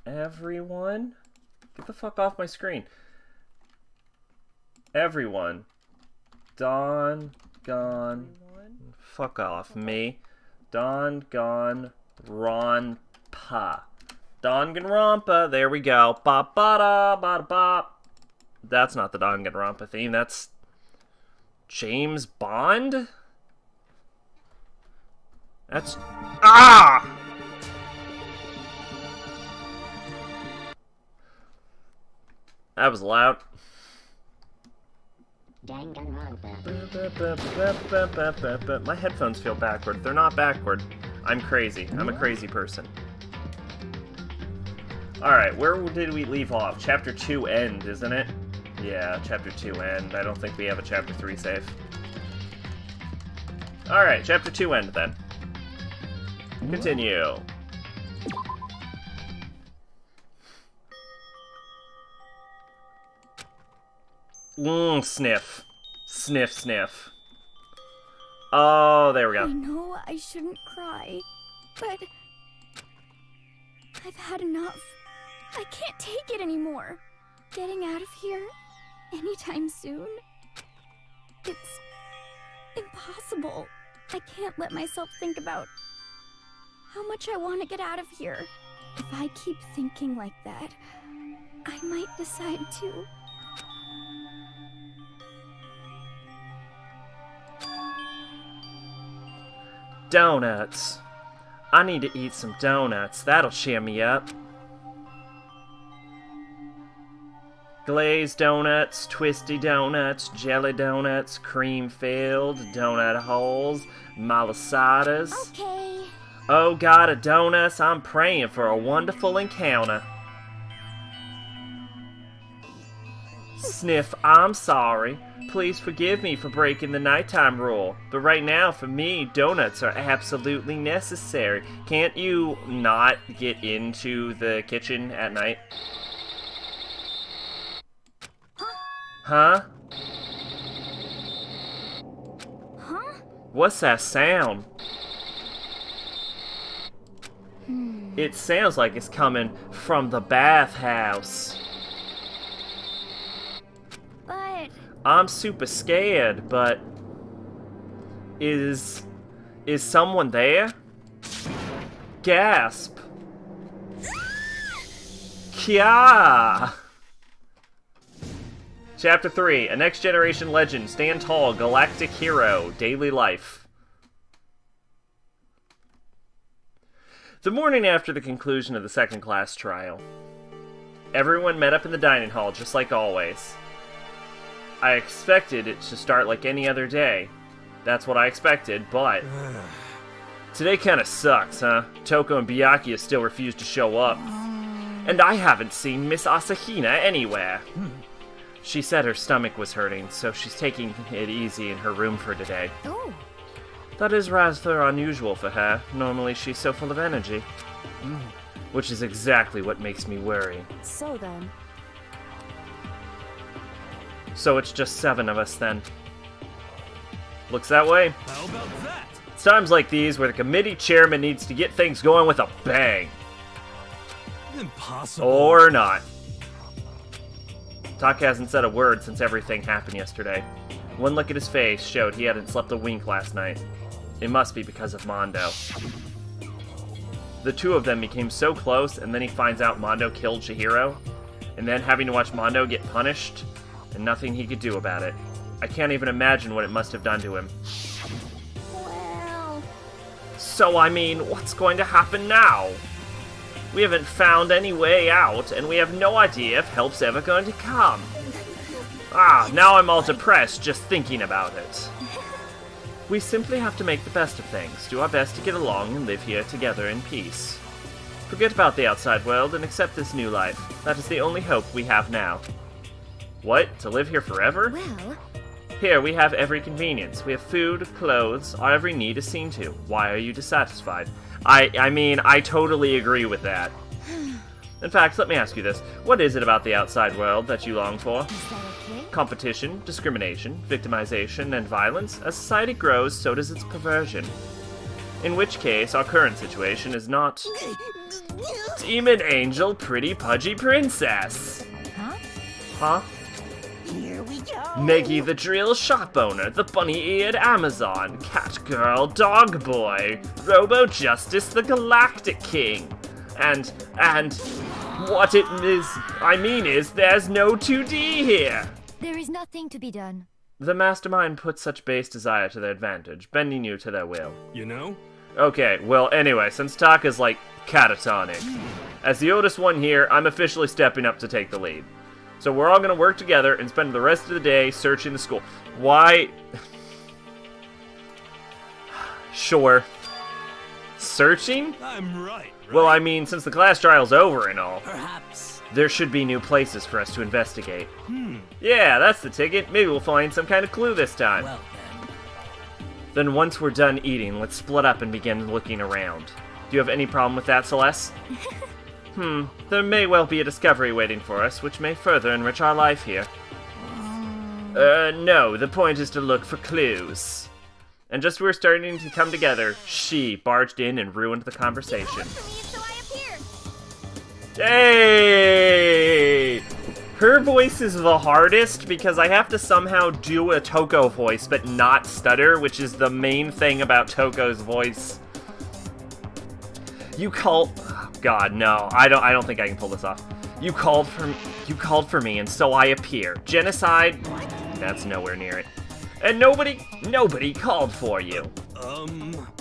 Everyone? Get the fuck off my screen. Everyone. Danganronpa. Fuck off, me. Danganronpa. Danganronpa. There we go. Ba ba da ba ba. That's not the Danganronpa theme. That's James Bond. That's That was loud. My headphones feel backward. They're not backward. I'm crazy. I'm a crazy person. Alright, where did we leave off? Chapter 2 end, isn't it? Yeah, Chapter 2 end. I don't think we have a Chapter 3 save. Alright, Chapter 2 end then. Continue. Sniff. Sniff, sniff. Oh, there we go. I know I shouldn't cry, but I've had enough. I can't take it anymore. Getting out of here anytime soon, it's impossible. I can't let myself think about how much I want to get out of here. If I keep thinking like that, I might decide to. Donuts. I need to eat some donuts. That'll cheer me up. Glazed donuts, twisty donuts, jelly donuts, cream-filled, donut holes, malasadas. Okay. Oh, God of donuts, I'm praying for a wonderful encounter. Sniff, I'm sorry. Please forgive me for breaking the nighttime rule. But right now, for me, donuts are absolutely necessary. Can't you not get into the kitchen at night? Huh? Huh? What's that sound? It sounds like it's coming from the bathhouse. But I'm super scared, but is someone there? Gasp. Kya! Chapter 3, A Next Generation Legend, Stand Tall, Galactic Hero, Daily Life. The morning after the conclusion of the second class trial, everyone met up in the dining hall just like always. I expected it to start like any other day. That's what I expected, but today kinda sucks, huh? Toko and Byakuya still refuse to show up. And I haven't seen Miss Asahina anywhere. She said her stomach was hurting, so she's taking it easy in her room for today. oh, That is rather unusual for her. Normally she's so full of energy. Which is exactly what makes me worry. so then. So it's just 7 of us then. Looks that way. How about that? It's times like these where the committee chairman needs to get things going with a bang. Impossible. Or not. Tak hasn't said a word since everything happened yesterday. One look at his face showed he hadn't slept a wink last night. It must be because of Mondo. The two of them became so close, and then he finds out Mondo killed Chihiro, and then having to watch Mondo get punished, and nothing he could do about it. I can't even imagine what it must have done to him. Well, So, I mean, what's going to happen now? We haven't found any way out, and we have no idea if help's ever going to come. Now I'm all depressed just thinking about it. We simply have to make the best of things, do our best to get along and live here together in peace. Forget about the outside world and accept this new life. That is the only hope we have now. What? To live here forever? well, Here we have every convenience. We have food, clothes, our every need is seen to. Why are you dissatisfied? I mean, I totally agree with that. In fact, let me ask you this. What is it about the outside world that you long for? is that okay? Competition, discrimination, victimization, and violence. As society grows, so does its perversion. In which case, our current situation is not... Demon Angel, Pretty Pudgy Princess! Huh? Huh? Here we go. Meggy the Drill Shop Owner, the Bunny-Eared Amazon, Cat Girl Dog Boy, Robo Justice the Galactic King. And what I mean is, there's no 2D here! There is nothing to be done. The mastermind puts such base desire to their advantage, bending you to their will. You know? Okay, well, anyway, since Taka's, like, catatonic, as the oldest one here, I'm officially stepping up to take the lead. So we're all gonna work together and spend the rest of the day searching the school. Why? Sure. Searching? I'm right. Well, I mean, since the class trial's over and all, Perhaps. there should be new places for us to investigate. Yeah, that's the ticket. Maybe we'll find some kind of clue this time. Well then. Then once we're done eating, let's split up and begin looking around. Do you have any problem with that, Celeste? There may well be a discovery waiting for us, which may further enrich our life here. No, the point is to look for clues. And just as we were starting to come together, she barged in and ruined the conversation. So I appeared. Hey! Her voice is the hardest because I have to somehow do a Toko voice but not stutter, which is the main thing about Toko's voice. You called... Oh, God, no. I don't think I can pull this off. You called for me, and so I appear. Genocide? That's nowhere near it. And nobody called for you.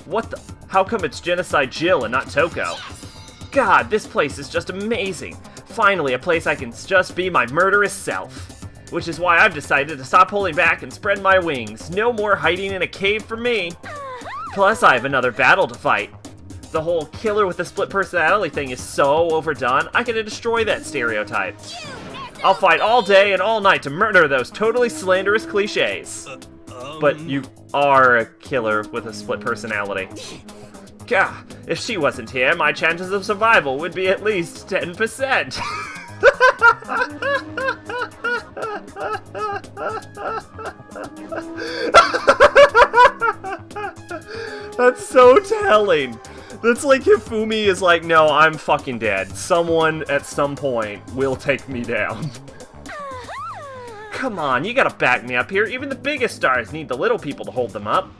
What the... How come it's Genocide Jill and not Toko? God, this place is just amazing. Finally, a place I can just be my murderous self. Which is why I've decided to stop holding back and spread my wings. No more hiding in a cave for me. Plus, I have another battle to fight. The whole killer with the split personality thing is so overdone, I could destroy that stereotype. I'll fight all day and all night to murder those totally slanderous cliches. But you are a killer with a split personality. Gah, if she wasn't here, my chances of survival would be at least 10%. That's so telling. That's like Hifumi is like, no, I'm fucking dead. Someone at some point will take me down. Come on, you gotta back me up here. Even the biggest stars need the little people to hold them up.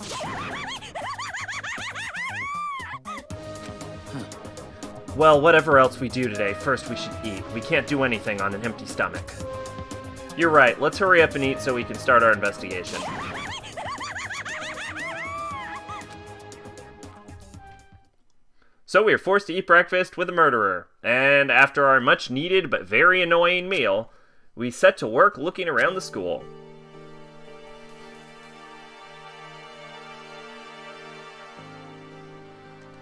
Well, whatever else we do today, first we should eat. We can't do anything on an empty stomach. You're right, let's hurry up and eat so we can start our investigation. So we are forced to eat breakfast with a murderer, and after our much-needed but very annoying meal, we set to work looking around the school.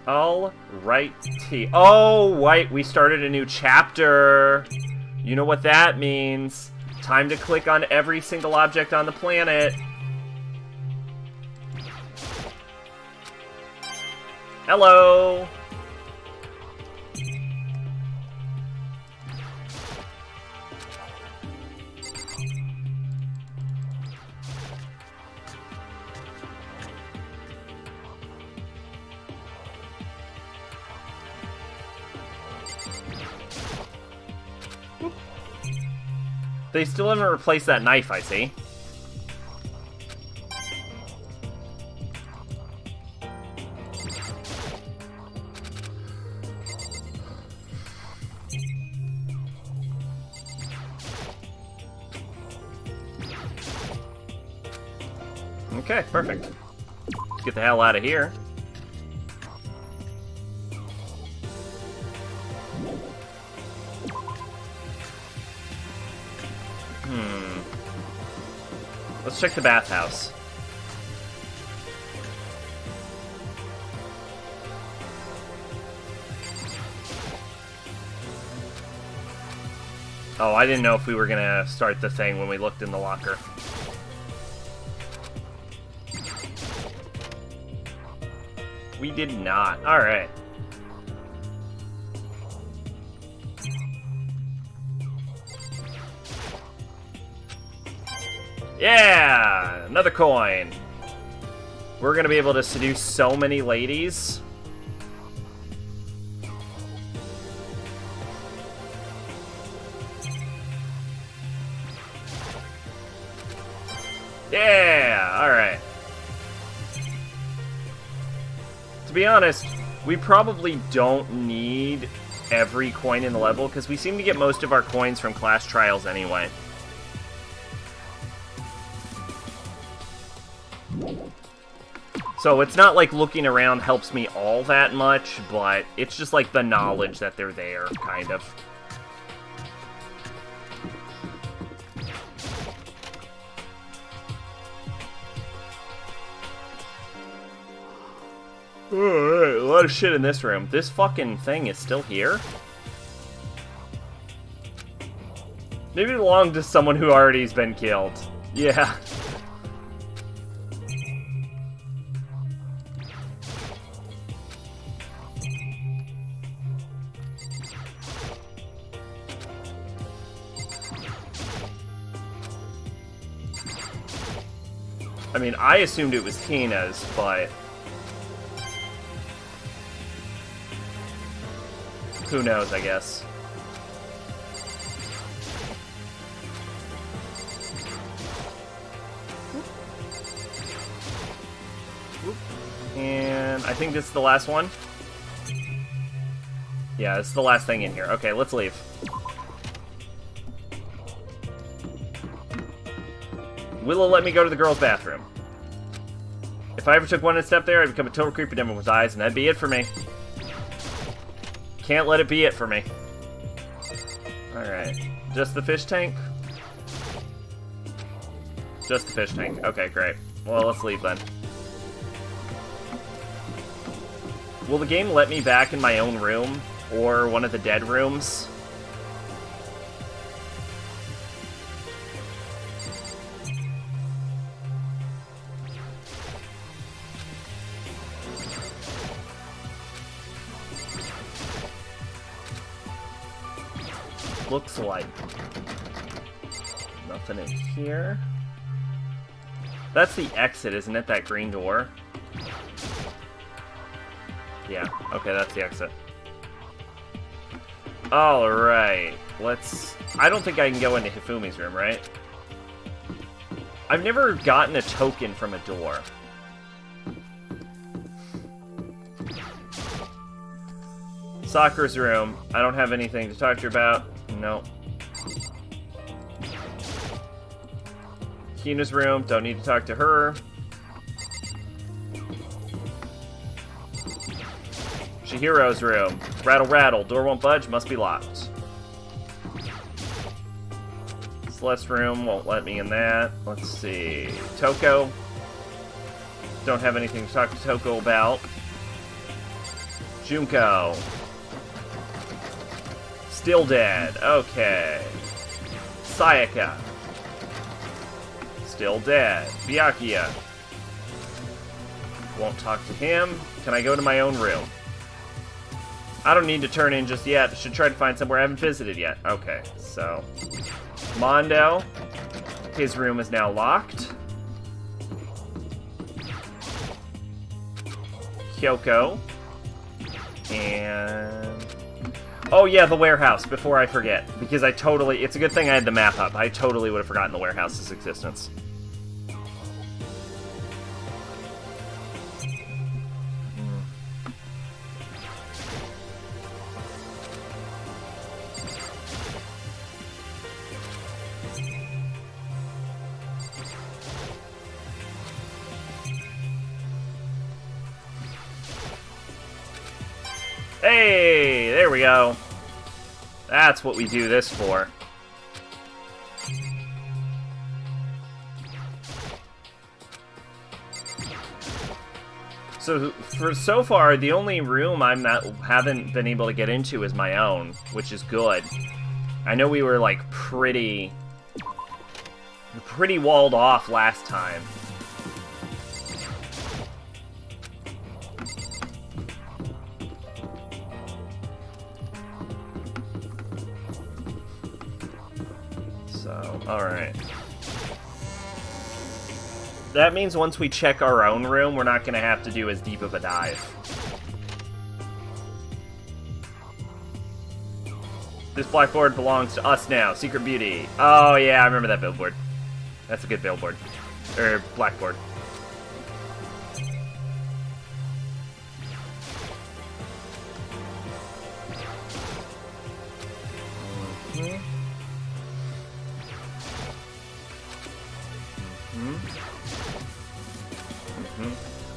Alrighty. Oh, wait, we started a new chapter. You know what that means. Time to click on every single object on the planet. Hello! They still haven't replaced that knife, I see. Okay, perfect. Let's get the hell out of here. Let's check the bathhouse. Oh, I didn't know if we were gonna start the thing when we looked in the locker. We did not. Alright. Yeah! Another coin. We're gonna be able to seduce so many ladies. Yeah! Alright. To be honest, we probably don't need every coin in the level, because we seem to get most of our coins from class trials anyway. So it's not like looking around helps me all that much, but it's just like the knowledge that they're there, kind of. Alright, a lot of shit in this room. This fucking thing is still here? Maybe it belonged to someone who already has been killed. Yeah. I mean, I assumed it was Tina's, but who knows, I guess. And I think this is the last one. Yeah, this is the last thing in here. Okay, let's leave. Will it let me go to the girls' bathroom? If I ever took one step there, I'd become a total creep in everyone's eyes, and that'd be it for me. Can't let it be it for me. Alright. Just the fish tank? Just the fish tank. Okay, great. Well, let's leave then. Will the game let me back in my own room? Or one of the dead rooms? Looks like nothing in here. That's the exit, isn't it? That green door? Yeah, okay, that's the exit. Alright, let's... I don't think I can go into Hifumi's room, right? I've never gotten a token from a door. Sakura's room. I don't have anything to talk to you about. No. Hina's room. Don't need to talk to her. Chihiro's room. Rattle, rattle. Door won't budge. Must be locked. Celeste's room. Won't let me in that. Let's see. Toko. Don't have anything to talk to Toko about. Junko. Still dead. Okay. Sayaka. Still dead. Byakuya. Won't talk to him. Can I go to my own room? I don't need to turn in just yet. Should try to find somewhere I haven't visited yet. Okay, so... Mondo. His room is now locked. Kyoko. And... Oh yeah, the warehouse, before I forget. Because I totally... It's a good thing I had the map up. I totally would have forgotten the warehouse's existence. Hey, there we go. That's what we do this for. So so far, the only room haven't been able to get into is my own, which is good. I know we were like pretty walled off last time. So, alright. that means once we check our own room, we're not going to have to do as deep of a dive. This blackboard belongs to us now. Secret Beauty. Oh, yeah, I remember that billboard. That's a good billboard. Or blackboard.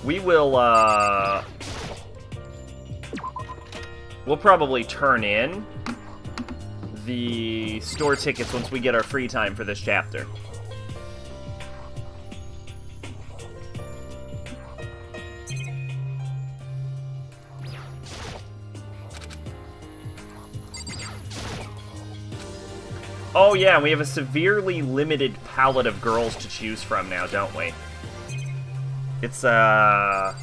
We will, we'll probably turn in the store tickets once we get our free time for this chapter. Oh yeah, we have a severely limited palette of girls to choose from now, don't we? It's, Hina,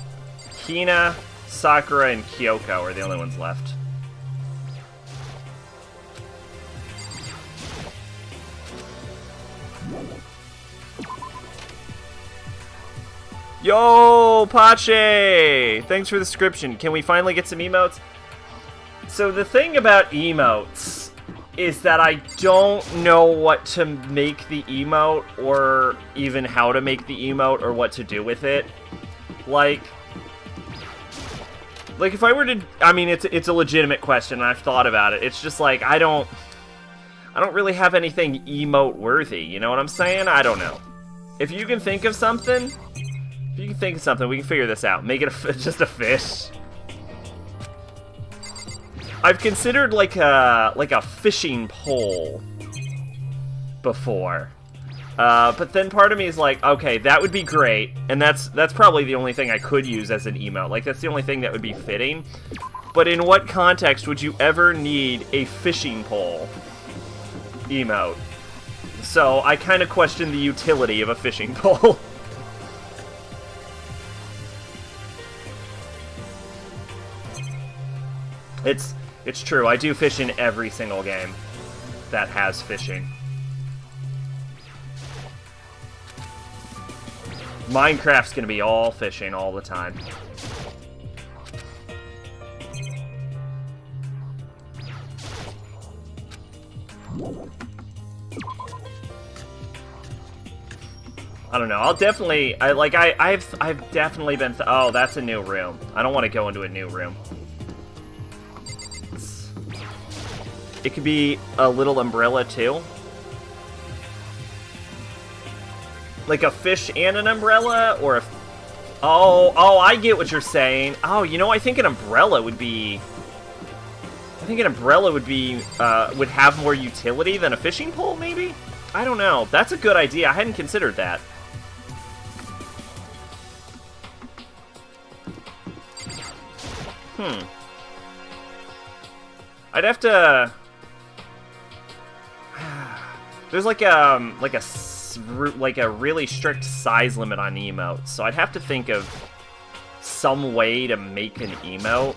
Sakura, and Kyoko are the only ones left. Yo, Pache! Thanks for the description. Can we finally get some emotes? So the thing about emotes is that I don't know what to make the emote, or even how to make the emote, or what to do with it. Like if I were to, I mean, it's a legitimate question, and I've thought about it. It's just like, I don't really have anything emote worthy, you know what I'm saying? I don't know. If you can think of something, we can figure this out. Make it just a fish. I've considered like a fishing pole before, but then part of me is like, okay, that would be great, and that's probably the only thing I could use as an emote. Like, that's the only thing that would be fitting. But in what context would you ever need a fishing pole emote? So I kind of question the utility of a fishing pole. It's true, I do fish in every single game that has fishing. Minecraft's gonna be all fishing all the time. I don't know. I've definitely been. Oh, that's a new room. I don't want to go into a new room. It could be a little umbrella too. Like a fish and an umbrella, or a. Oh, I get what you're saying. Oh, you know, I think an umbrella would be. Would have more utility than a fishing pole, maybe? I don't know. That's a good idea. I hadn't considered that. I'd have to. There's like a really strict size limit on emotes, so I'd have to think of some way to make an emote.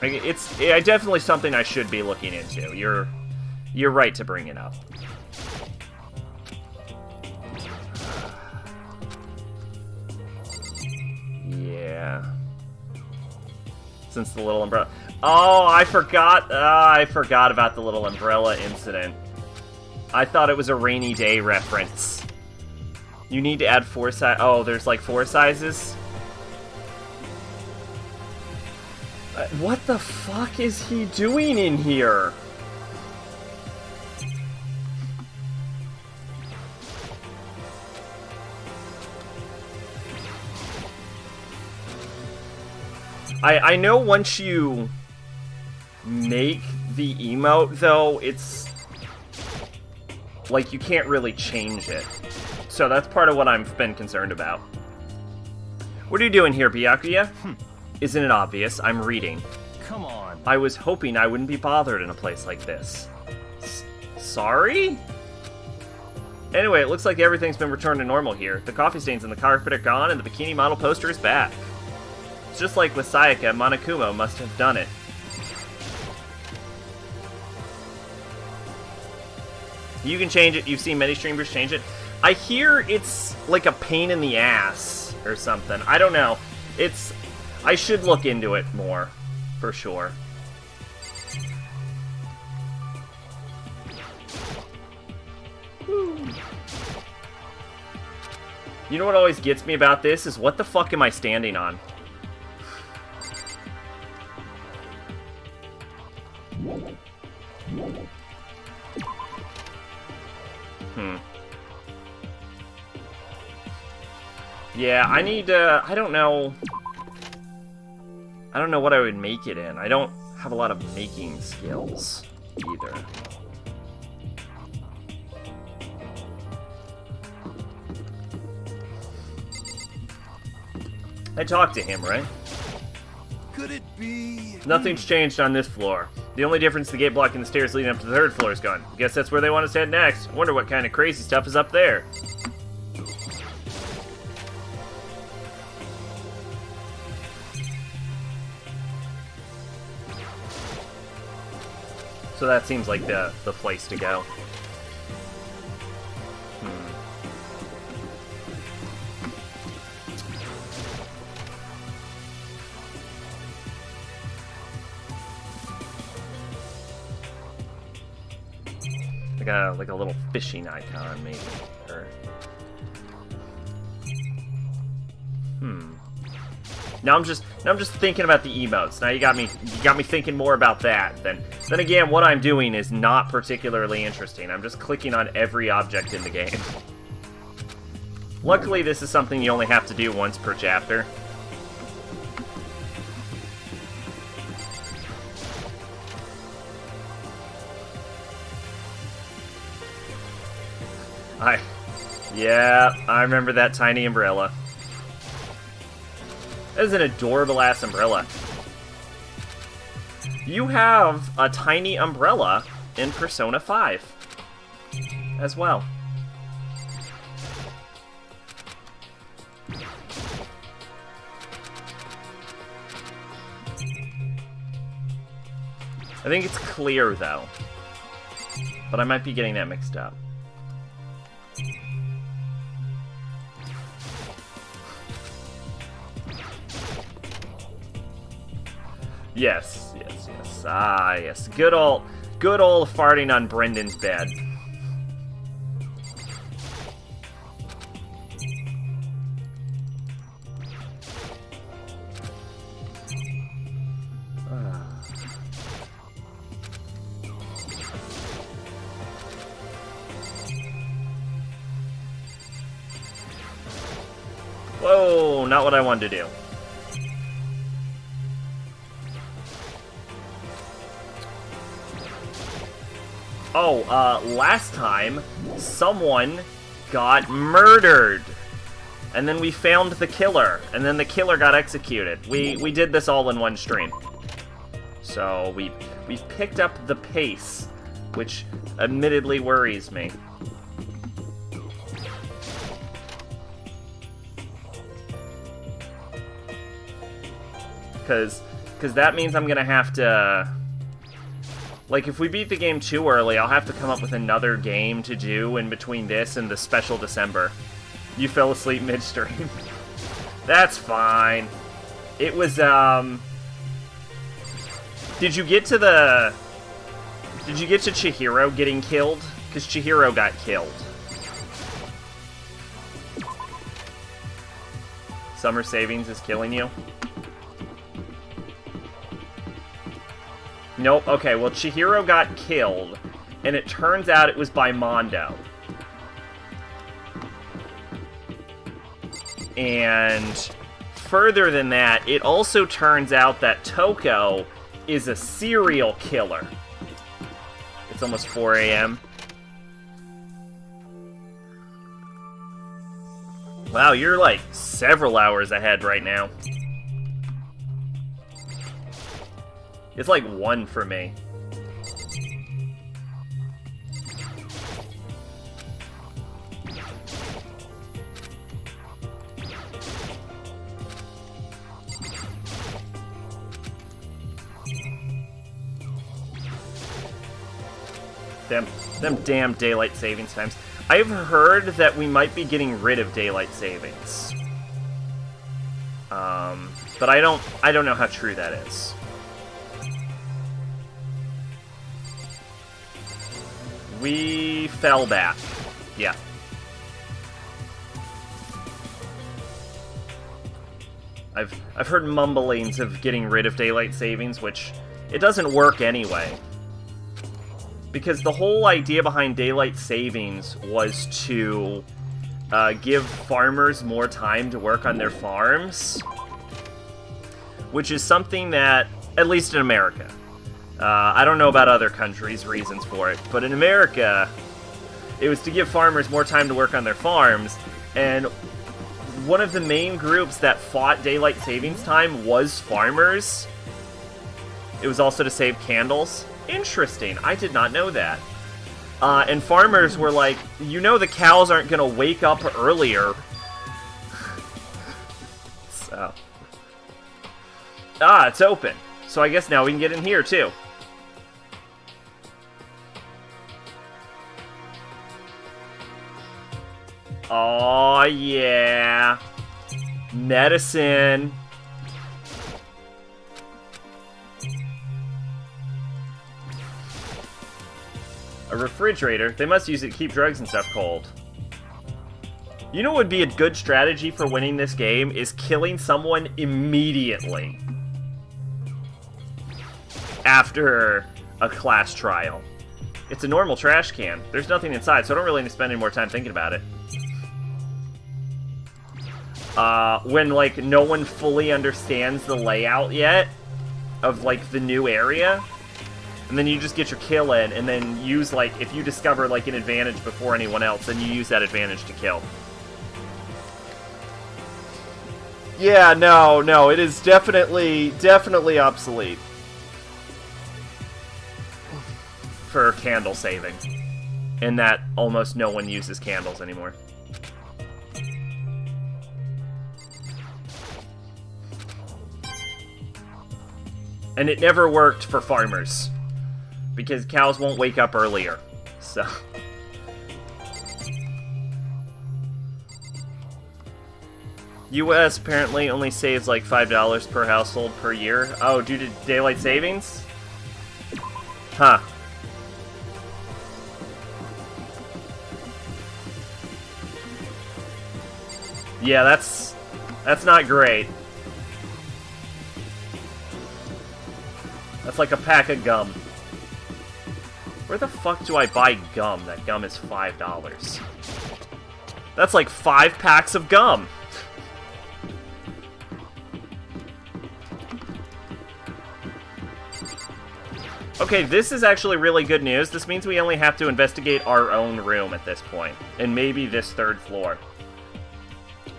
Like, it's definitely something I should be looking into. You're right to bring it up. Yeah. Since the little umbrella. Oh, I forgot about the little umbrella incident. I thought it was a rainy day reference. You need to add 4 size. Oh, there's like 4 sizes? What the fuck is he doing in here? I know once you make the emote, though, it's like you can't really change it. So that's part of what I've been concerned about. What are you doing here, Byakuya? Isn't it obvious? I'm reading. Come on. I was hoping I wouldn't be bothered in a place like this. Sorry? Anyway, it looks like everything's been returned to normal here. The coffee stains in the carpet are gone, and the bikini model poster is back. It's just like with Sayaka, Monokumo must have done it. You can change it. You've seen many streamers change it. I hear it's like a pain in the ass or something. I don't know. I should look into it more, for sure. You know what always gets me about this is what the fuck am I standing on? Yeah, I need, I don't know. I don't know what I would make it in. I don't have a lot of making skills either. I talked to him, right? Could it be? Nothing's changed on this floor. The only difference, the gate blocking the stairs leading up to the third floor is gone. Guess that's where they want us to head next. Wonder what kind of crazy stuff is up there. So that seems like the place to go. Like a little fishing icon, maybe. Or... Now I'm just thinking about the emotes. Now you got me thinking more about that. Then again, what I'm doing is not particularly interesting. I'm just clicking on every object in the game. Luckily, this is something you only have to do once per chapter. Yeah, I remember that tiny umbrella. That is an adorable ass umbrella. You have a tiny umbrella in Persona 5 as well. I think it's clear though, but I might be getting that mixed up. Yes. Ah, yes. Good old farting on Brendan's bed. Whoa, not what I wanted to do. Oh, last time, someone got murdered. And then we found the killer, and then the killer got executed. We did this all in one stream. So we've picked up the pace, which admittedly worries me. Because that means I'm gonna have to... Like, if we beat the game too early, I'll have to come up with another game to do in between this and the special December. You fell asleep midstream. That's fine. It was, Did you get to Chihiro getting killed? Because Chihiro got killed. Summer savings is killing you? Nope, okay, well, Chihiro got killed, and it turns out it was by Mondo. And further than that, it also turns out that Toko is a serial killer. It's almost 4 a.m. Wow, you're like several hours ahead right now. It's like 1 for me. Them damn daylight savings times. I've heard that we might be getting rid of daylight savings. But I don't know how true that is. We fell back. Yeah. I've heard mumblings of getting rid of daylight savings, which it doesn't work anyway. Because the whole idea behind daylight savings was to give farmers more time to work on their farms, which is something that, at least in America, I don't know about other countries' reasons for it, but in America, it was to give farmers more time to work on their farms, and one of the main groups that fought daylight savings time was farmers. It was also to save candles. Interesting, I did not know that. And farmers were like, you know the cows aren't gonna wake up earlier. So. Ah, it's open. So I guess now we can get in here too. Oh yeah. Medicine. A refrigerator? They must use it to keep drugs and stuff cold. You know what would be a good strategy for winning this game is killing someone immediately after a class trial. It's a normal trash can. There's nothing inside, so I don't really need to spend any more time thinking about it. When, like, no one fully understands the layout yet of, like, the new area, and then you just get your kill in, and then use, like, if you discover, like, an advantage before anyone else, then you use that advantage to kill. Yeah, no, it is definitely obsolete. For candle saving. In that almost no one uses candles anymore. And it never worked for farmers. Because cows won't wake up earlier. So. US apparently only saves like $5 per household per year. Oh, due to daylight savings? Huh. Yeah, that's not great. That's like a pack of gum. Where the fuck do I buy gum? That gum is $5. That's like 5 packs of gum. Okay, this is actually really good news. This means we only have to investigate our own room at this point. And maybe this 3rd floor.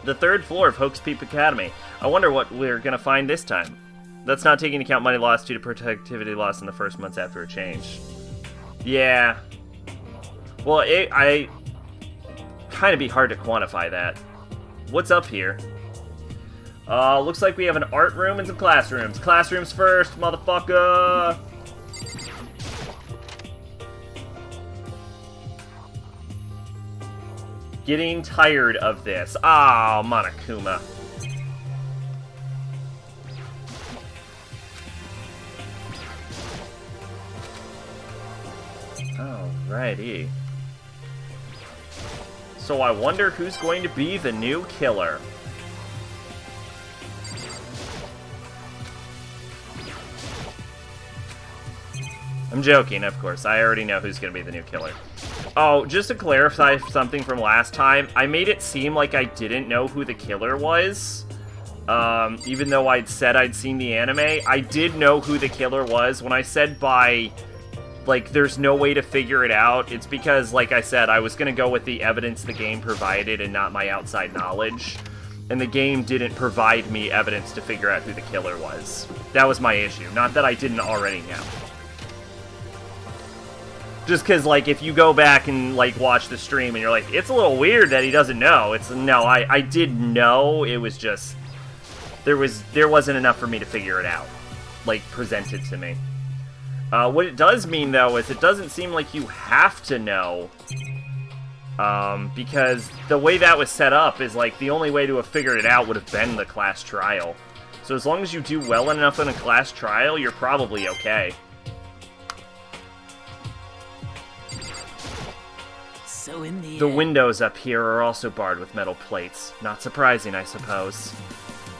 The 3rd floor of Hocus Peep Academy. I wonder what we're gonna find this time. That's not taking into account money lost due to productivity loss in the first months after a change. Yeah. Well, I kind of be hard to quantify that. What's up here? Looks like we have an art room and some classrooms. Classrooms first, motherfucker! Getting tired of this. Ah, Monokuma. Alrighty. So I wonder who's going to be the new killer. I'm joking, of course. I already know who's going to be the new killer. Oh, just to clarify something from last time, I made it seem like I didn't know who the killer was. Even though I'd said I'd seen the anime, I did know who the killer was. When I said like, there's no way to figure it out, it's because, like I said, I was going to go with the evidence the game provided and not my outside knowledge. And the game didn't provide me evidence to figure out who the killer was. That was my issue, not that I didn't already know. Just because, like, if you go back and, like, watch the stream and you're like, it's a little weird that he doesn't know. No, I did know, it was just, there wasn't enough for me to figure it out. Like, presented to me. What it does mean, though, is it doesn't seem like you have to know. Because the way that was set up is, like, the only way to have figured it out would have been the class trial. So as long as you do well enough in a class trial, you're probably okay. So in The windows up here are also barred with metal plates. Not surprising, I suppose.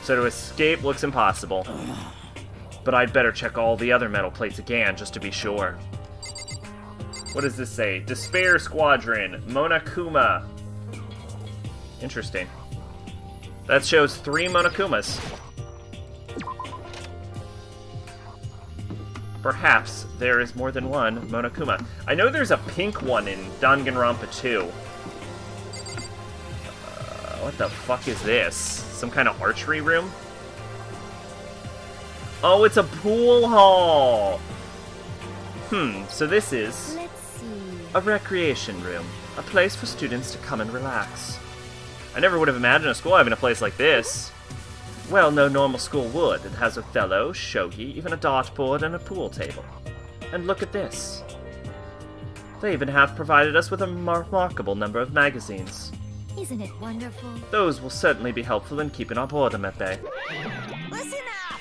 So to escape looks impossible. But I'd better check all the other metal plates again, just to be sure. What does this say? Despair Squadron, Monokuma. Interesting. That shows 3 Monokumas. Perhaps there is more than one Monokuma. I know there's a pink one in Danganronpa 2. What the fuck is this? Some kind of archery room? Oh, it's a pool hall! So this is Let's see. a recreation room. A place for students to come and relax. I never would have imagined a school having a place like this. Well, no normal school would. It has Othello, shogi, even a dartboard and a pool table. And look at this. They even have provided us with a remarkable number of magazines. Isn't it wonderful? Those will certainly be helpful in keeping our boredom at bay. Listen up!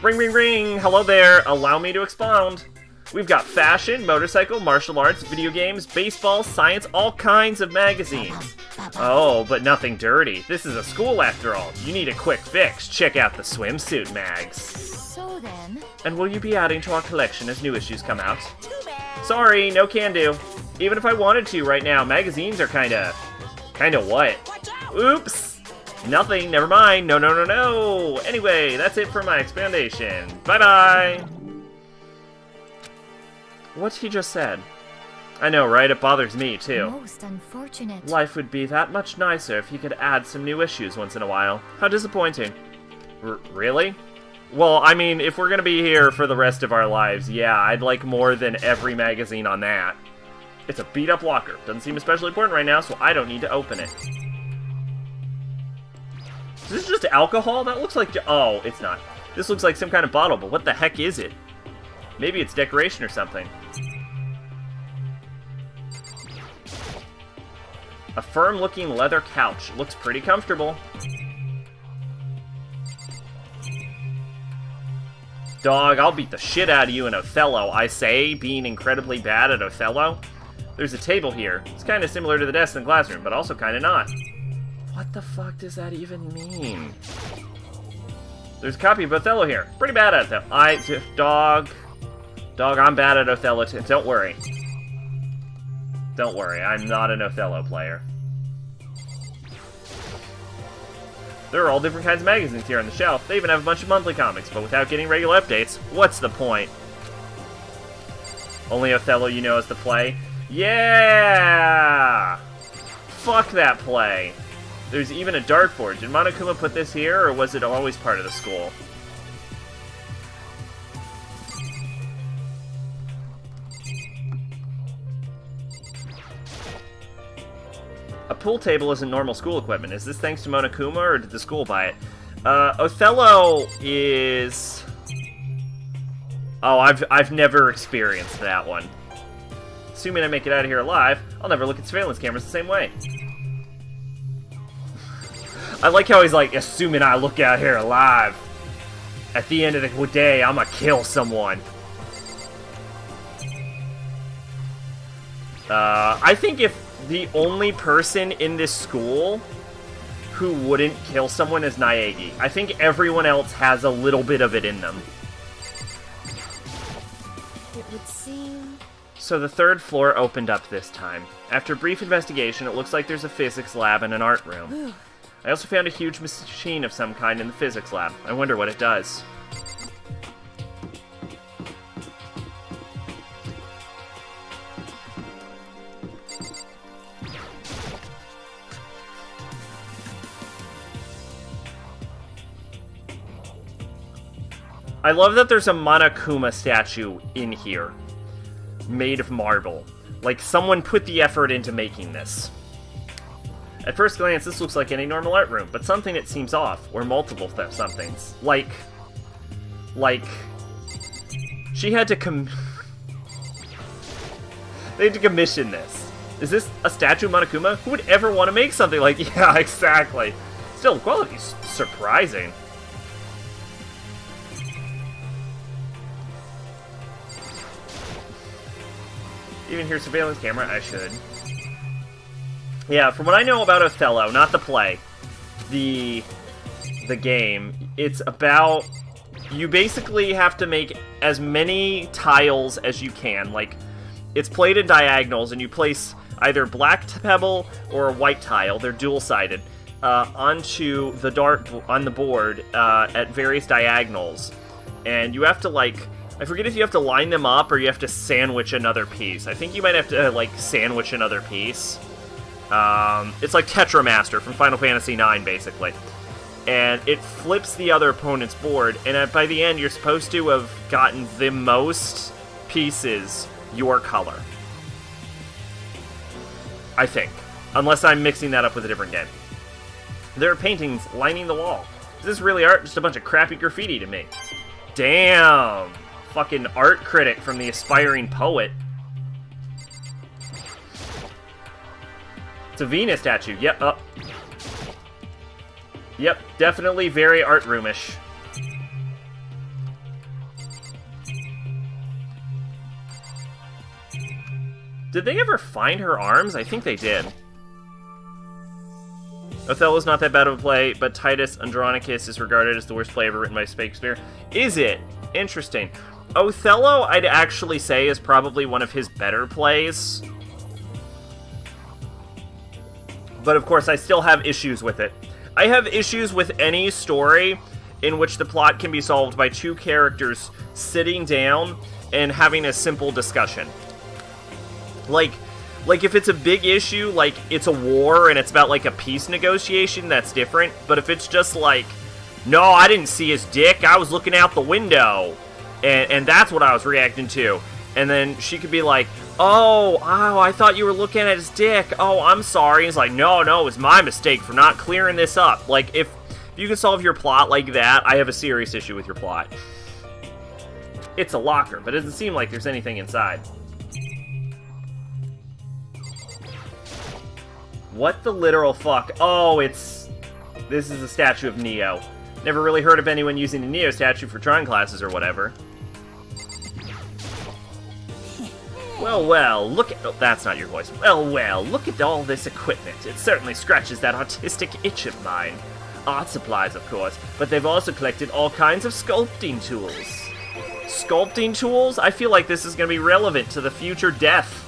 Ring, ring, ring! Hello there! Allow me to expound. We've got fashion, motorcycle, martial arts, video games, baseball, science, all kinds of magazines. Oh, but nothing dirty. This is a school after all. You need a quick fix. Check out the swimsuit mags. So then, And will you be adding to our collection as new issues come out? Too bad! Sorry, no can do. Even if I wanted to right now, magazines are kinda what? Watch out! Oops! Nothing, never mind. No, no, no, no! Anyway, that's it for my explanation. Bye-bye! What he just said. I know, right? It bothers me, too. most unfortunate. Life would be that much nicer if he could add some new issues once in a while. How disappointing. Really? Well, I mean, if we're gonna be here for the rest of our lives, yeah, I'd like more than every magazine on that. It's a beat-up locker. Doesn't seem especially important right now, so I don't need to open it. Is this just alcohol? That looks like... Oh, it's not. This looks like some kind of bottle, but what the heck is it? Maybe it's decoration or something. A firm-looking leather couch. Looks pretty comfortable. Dog, I'll beat the shit out of you in Othello, I say, being incredibly bad at Othello. There's a table here. It's kind of similar to the desk in the classroom, but also kind of not. What the fuck does that even mean? There's a copy of Othello here. Pretty bad at Othello. Dog, I'm bad at Othello too. Don't worry. Don't worry, I'm not an Othello player. There are all different kinds of magazines here on the shelf. They even have a bunch of monthly comics, but without getting regular updates, what's the point? Only Othello you know is the play? Yeah! Fuck that play. There's even a dartboard. Did Monokuma put this here, or was it always part of the school? A pool table isn't normal school equipment. Is this thanks to Monokuma, or did the school buy it? Othello is... Oh, I've never experienced that one. Assuming I make it out of here alive, I'll never look at surveillance cameras the same way. I like how he's like, assuming I look out here alive. At the end of the day, I'ma kill someone. I think if the only person in this school who wouldn't kill someone is Naegi. I think everyone else has a little bit of it in them. It would seem... So the third floor opened up this time. After brief investigation, it looks like there's a physics lab and an art room. I also found a huge machine of some kind in the physics lab. I wonder what it does. I love that there's a Monokuma statue in here. Made of marble. Like, someone put the effort into making this. At first glance, this looks like any normal art room, but something that seems off, or multiple somethings. Like... She had to They had to commission this. Is this a statue of Monokuma? Who would ever want to make something like... Yeah, exactly. Still, the quality's surprising. Even hear surveillance camera? I should. Yeah, from what I know about Othello, not the play, the game, it's about... You basically have to make as many tiles as you can. Like, it's played in diagonals, and you place either black pebble or a white tile, they're dual-sided, onto the dart on the board at various diagonals. And you have to, like... I forget if you have to line them up or you have to sandwich another piece. I think you might have to, like, sandwich another piece. It's like Tetramaster from Final Fantasy IX, basically. And it flips the other opponent's board, and by the end, you're supposed to have gotten the most pieces your color. I think. Unless I'm mixing that up with a different game. There are paintings lining the wall. Is this really art? Just a bunch of crappy graffiti to me. Damn! Fucking art critic from the aspiring poet. It's a Venus statue. Yep, Yep, definitely very art roomish. Did they ever find her arms? I think they did. Othello's not that bad of a play, but Titus Andronicus is regarded as the worst play ever written by Shakespeare. Is it? Interesting. Othello, I'd actually say, is probably one of his better plays. But of course, I still have issues with it. I have issues with any story in which the plot can be solved by two characters sitting down and having a simple discussion. Like if it's a big issue, like it's a war and it's about like a peace negotiation, that's different. But if it's just like, no, I didn't see his dick, I was looking out the window, and that's what I was reacting to. And then she could be like, oh, I thought you were looking at his dick. Oh, I'm sorry. He's like, no, it was my mistake for not clearing this up. Like, if you can solve your plot like that, I have a serious issue with your plot. It's a locker, but it doesn't seem like there's anything inside. What the literal fuck? Oh, this is a statue of Neo. Never really heard of anyone using a Neo statue for drawing classes or whatever. Well, look at... Oh, that's not your voice. Well, look at all this equipment. It certainly scratches that artistic itch of mine. Art supplies, of course, but they've also collected all kinds of sculpting tools. Sculpting tools? I feel like this is going to be relevant to the future death.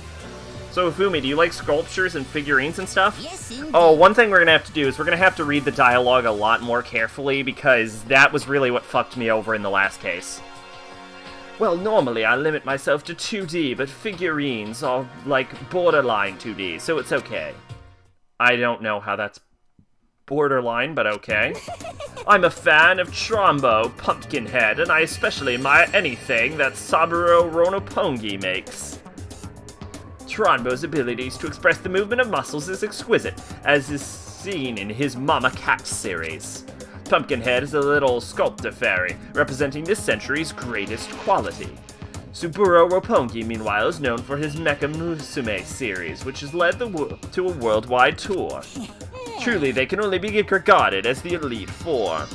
So, Ufumi, do you like sculptures and figurines and stuff? Yes, indeed. Oh, one thing we're going to have to do is we're going to have to read the dialogue a lot more carefully, because that was really what fucked me over in the last case. Well, normally I limit myself to 2D, but figurines are like borderline 2D, so it's okay. I don't know how that's borderline, but okay. I'm a fan of Trombo, Pumpkinhead, and I especially admire anything that Saburo Ronopongi makes. Trombo's abilities to express the movement of muscles is exquisite, as is seen in his Mama Cat series. Pumpkinhead is a little sculptor fairy, representing this century's greatest quality. Saburo Roppongi, meanwhile, is known for his Mecha Musume series, which has led to a worldwide tour. Truly, they can only be regarded as the Elite Four.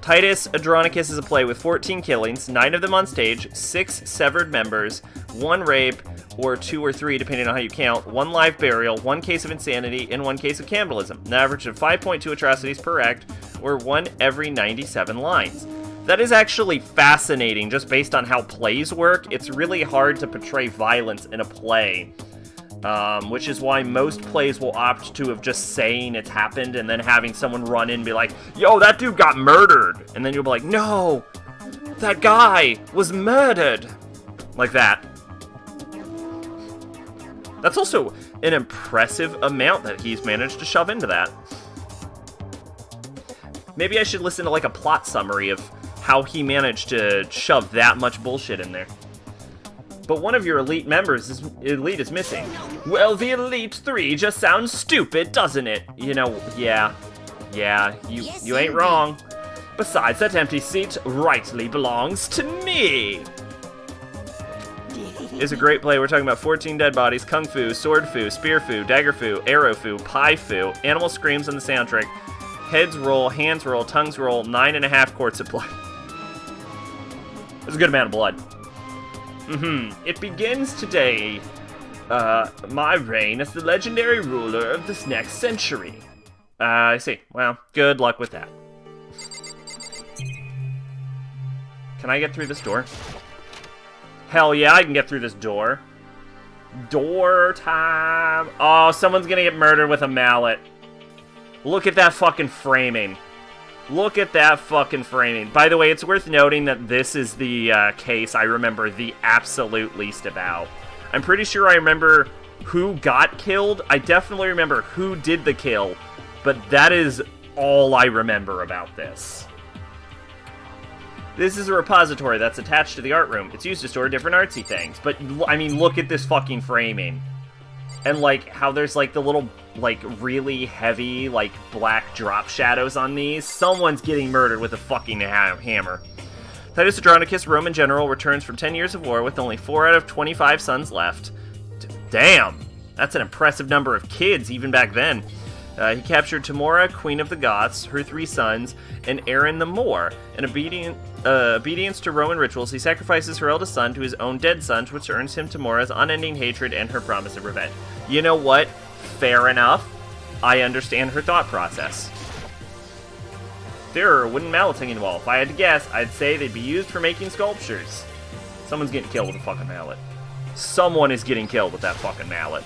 Titus Andronicus is a play with 14 killings, 9 of them on stage, 6 severed members, 1 rape, or 2 or 3 depending on how you count, 1 live burial, 1 case of insanity, and 1 case of cannibalism, an average of 5.2 atrocities per act, or 1 every 97 lines. That is actually fascinating, just based on how plays work. It's really hard to portray violence in a play, which is why most plays will opt to have just saying it's happened and then having someone run in and be like, yo, that dude got murdered, and then you'll be like, no, that guy was murdered, like that. That's also an impressive amount that he's managed to shove into that. Maybe I should listen to like a plot summary of how he managed to shove that much bullshit in there. But one of your elite members is missing. Well, the Elite 3 just sounds stupid, doesn't it? You know, yeah, you ain't wrong. Besides, that empty seat rightly belongs to me. is a great play. We're talking about 14 dead bodies, kung fu, sword fu, spear fu, dagger fu, arrow fu, pie fu, animal screams on the soundtrack, heads roll, hands roll, tongues roll, 9.5 quarts of blood. That's a good amount of blood. It begins today, my reign as the legendary ruler of this next century. I see. Well, good luck with that. Can I get through this door? Hell yeah, I can get through this door. Door time. Oh, someone's gonna get murdered with a mallet. Look at that fucking framing. Look at that fucking framing. By the way, it's worth noting that this is the case I remember the absolute least about. I'm pretty sure I remember who got killed. I definitely remember who did the kill. But that is all I remember about this. This is a repository that's attached to the art room. It's used to store different artsy things. But, I mean, look at this fucking framing. And, like, how there's, like, the little, like, really heavy, like, black drop shadows on these. Someone's getting murdered with a fucking hammer. Titus Andronicus, Roman general, returns from 10 years of war with only 4 out of 25 sons left. Damn! That's an impressive number of kids, even back then. He captured Tamora, queen of the Goths, her 3 sons, and Aaron the Moor. In obedience to Roman rituals, he sacrifices her eldest son to his own dead sons, which earns him Tamora's unending hatred and her promise of revenge. You know what? Fair enough. I understand her thought process. There are wooden mallets hanging wall. If I had to guess, I'd say they'd be used for making sculptures. Someone's getting killed with a fucking mallet. Someone is getting killed with that fucking mallet.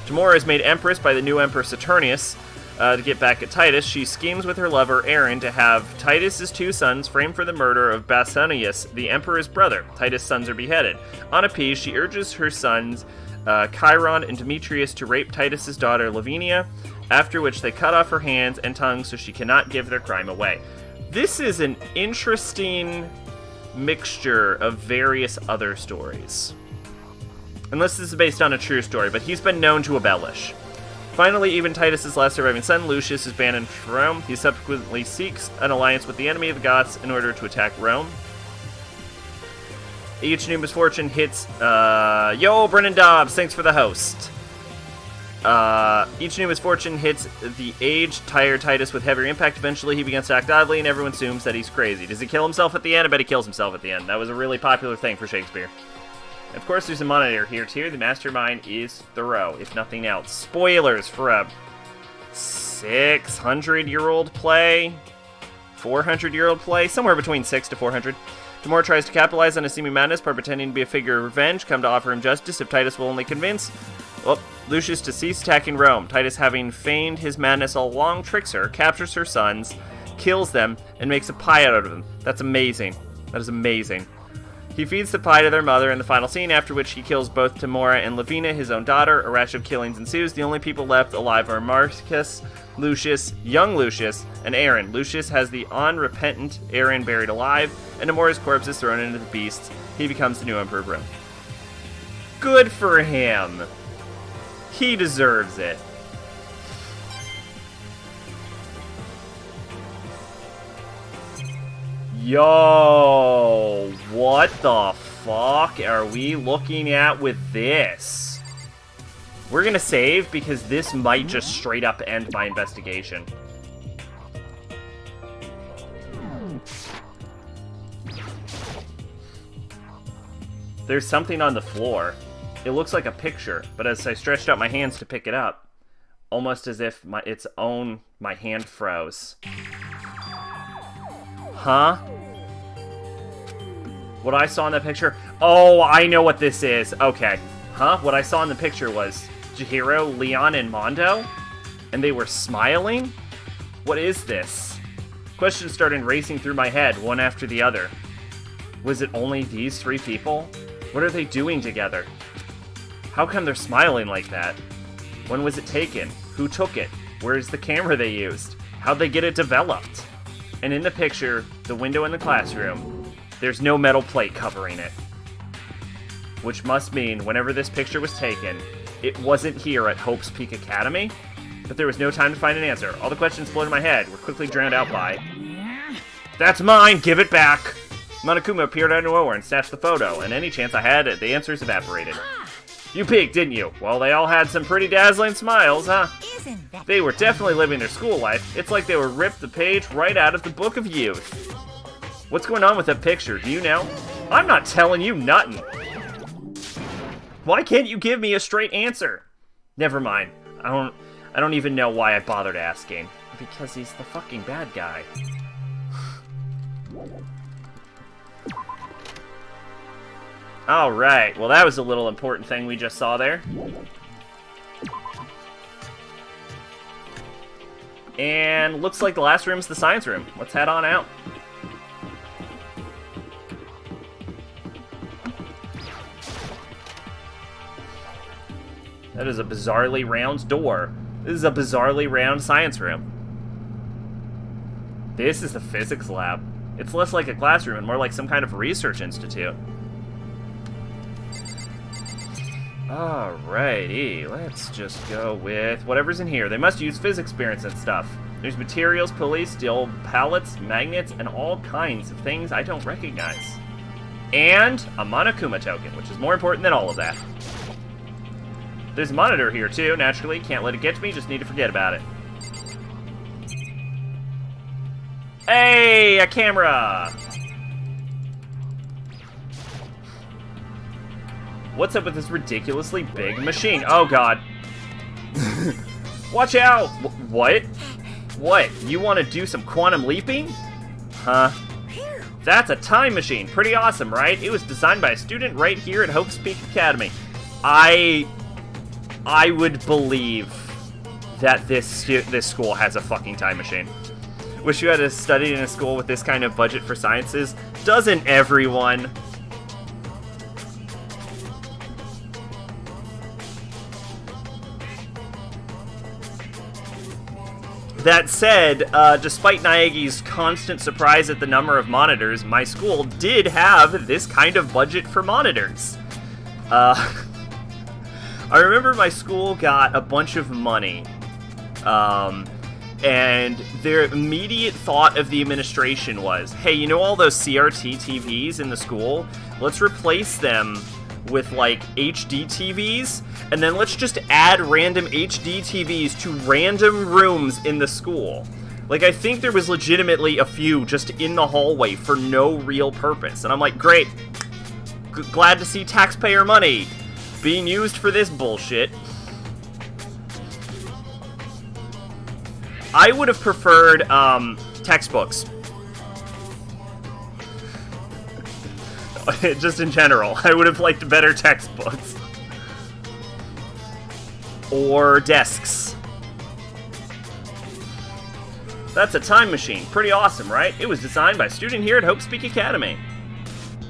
Tamora is made empress by the new emperor Saturnius. To get back at Titus, she schemes with her lover Aaron to have Titus's 2 sons framed for the murder of Basanius, the emperor's brother. Titus' sons are beheaded. Unappeased, she urges her sons Chiron and Demetrius to rape Titus's daughter Lavinia, after which they cut off her hands and tongue so she cannot give their crime away. This is an interesting mixture of various other stories. Unless this is based on a true story, but he's been known to embellish. Finally, even Titus's last surviving son, Lucius, is banished from Rome. He subsequently seeks an alliance with the enemy of the Goths in order to attack Rome. Each new misfortune hits... Yo, Brennan Dobbs, thanks for the host. Each new misfortune hits the aged, tired Titus with heavier impact. Eventually, he begins to act oddly, and everyone assumes that he's crazy. Does he kill himself at the end? I bet he kills himself at the end. That was a really popular thing for Shakespeare. Of course, there's a monitor here, too. The mastermind is thorough, if nothing else. Spoilers for a 600-year-old play? 400-year-old play? Somewhere between 6 to 400. Tamora tries to capitalize on his seeming madness by pretending to be a figure of revenge, come to offer him justice if Titus will only convince. Well, Lucius to cease attacking Rome. Titus, having feigned his madness all along, tricks her, captures her sons, kills them, and makes a pie out of them. That's amazing. That is amazing. He feeds the pie to their mother in the final scene, after which he kills both Tamora and Lavina, his own daughter. A rash of killings ensues. The only people left alive are Marcus, Lucius, young Lucius, and Aaron. Lucius has the unrepentant Aaron buried alive, and Tamora's corpse is thrown into the beasts. He becomes the new emperor of Rome. Good for him. He deserves it. Yo, what the fuck are we looking at with this? We're gonna save because this might just straight up end my investigation. There's something on the floor. It looks like a picture, but as I stretched out my hands to pick it up, almost as if my hand froze. Huh? What I saw in that picture? Oh, I know what this is. Okay. Huh? What I saw in the picture was Chihiro, Leon, and Mondo? And they were smiling? What is this? Questions started racing through my head, one after the other. Was it only these 3 people? What are they doing together? How come they're smiling like that? When was it taken? Who took it? Where's the camera they used? How'd they get it developed? And in the picture, the window in the classroom, there's no metal plate covering it. Which must mean, whenever this picture was taken, it wasn't here at Hope's Peak Academy, but there was no time to find an answer. All the questions floating in my head were quickly drowned out by, "That's mine! Give it back!" Monokuma appeared out of nowhere and snatched the photo, and any chance I had, the answers evaporated. You peeked, didn't you? Well, they all had some pretty dazzling smiles, huh? Isn't that They were definitely living their school life. It's like they were ripped the page right out of the Book of Youth. What's going on with that picture? Do you know? I'm not telling you nothing. Why can't you give me a straight answer? Never mind. I don't even know why I bothered asking. Because he's the fucking bad guy. Alright, well that was a little important thing we just saw there. And looks like the last room's the science room. Let's head on out. That is a bizarrely round door. This is a bizarrely round science room. This is the physics lab. It's less like a classroom and more like some kind of research institute. Alrighty, let's just go with whatever's in here. They must use physics experiments and stuff. There's materials, pulleys, steel pallets, magnets, and all kinds of things I don't recognize. And a Monokuma token, which is more important than all of that. There's a monitor here too, naturally. Can't let it get to me, just need to forget about it. Hey, a camera! What's up with this ridiculously big machine? Oh god. Watch out! What? What? You want to do some quantum leaping? Huh? That's a time machine. Pretty awesome, right? It was designed by a student right here at Hope's Peak Academy. I would believe that this school has a fucking time machine. Wish you had studied in a school with this kind of budget for sciences. Doesn't everyone? That said, despite Naegi's constant surprise at the number of monitors, my school did have this kind of budget for monitors. I remember my school got a bunch of money, and their immediate thought of the administration was, hey, you know all those CRT TVs in the school? Let's replace them with, like, HD TVs, and then let's just add random HD TVs to random rooms in the school. Like, I think there was legitimately a few just in the hallway for no real purpose. And I'm like, great. Glad to see taxpayer money being used for this bullshit. I would have preferred, textbooks. Just in general, I would have liked better textbooks. Or desks. That's a time machine. Pretty awesome, right? It was designed by a student here at Hope's Peak Academy.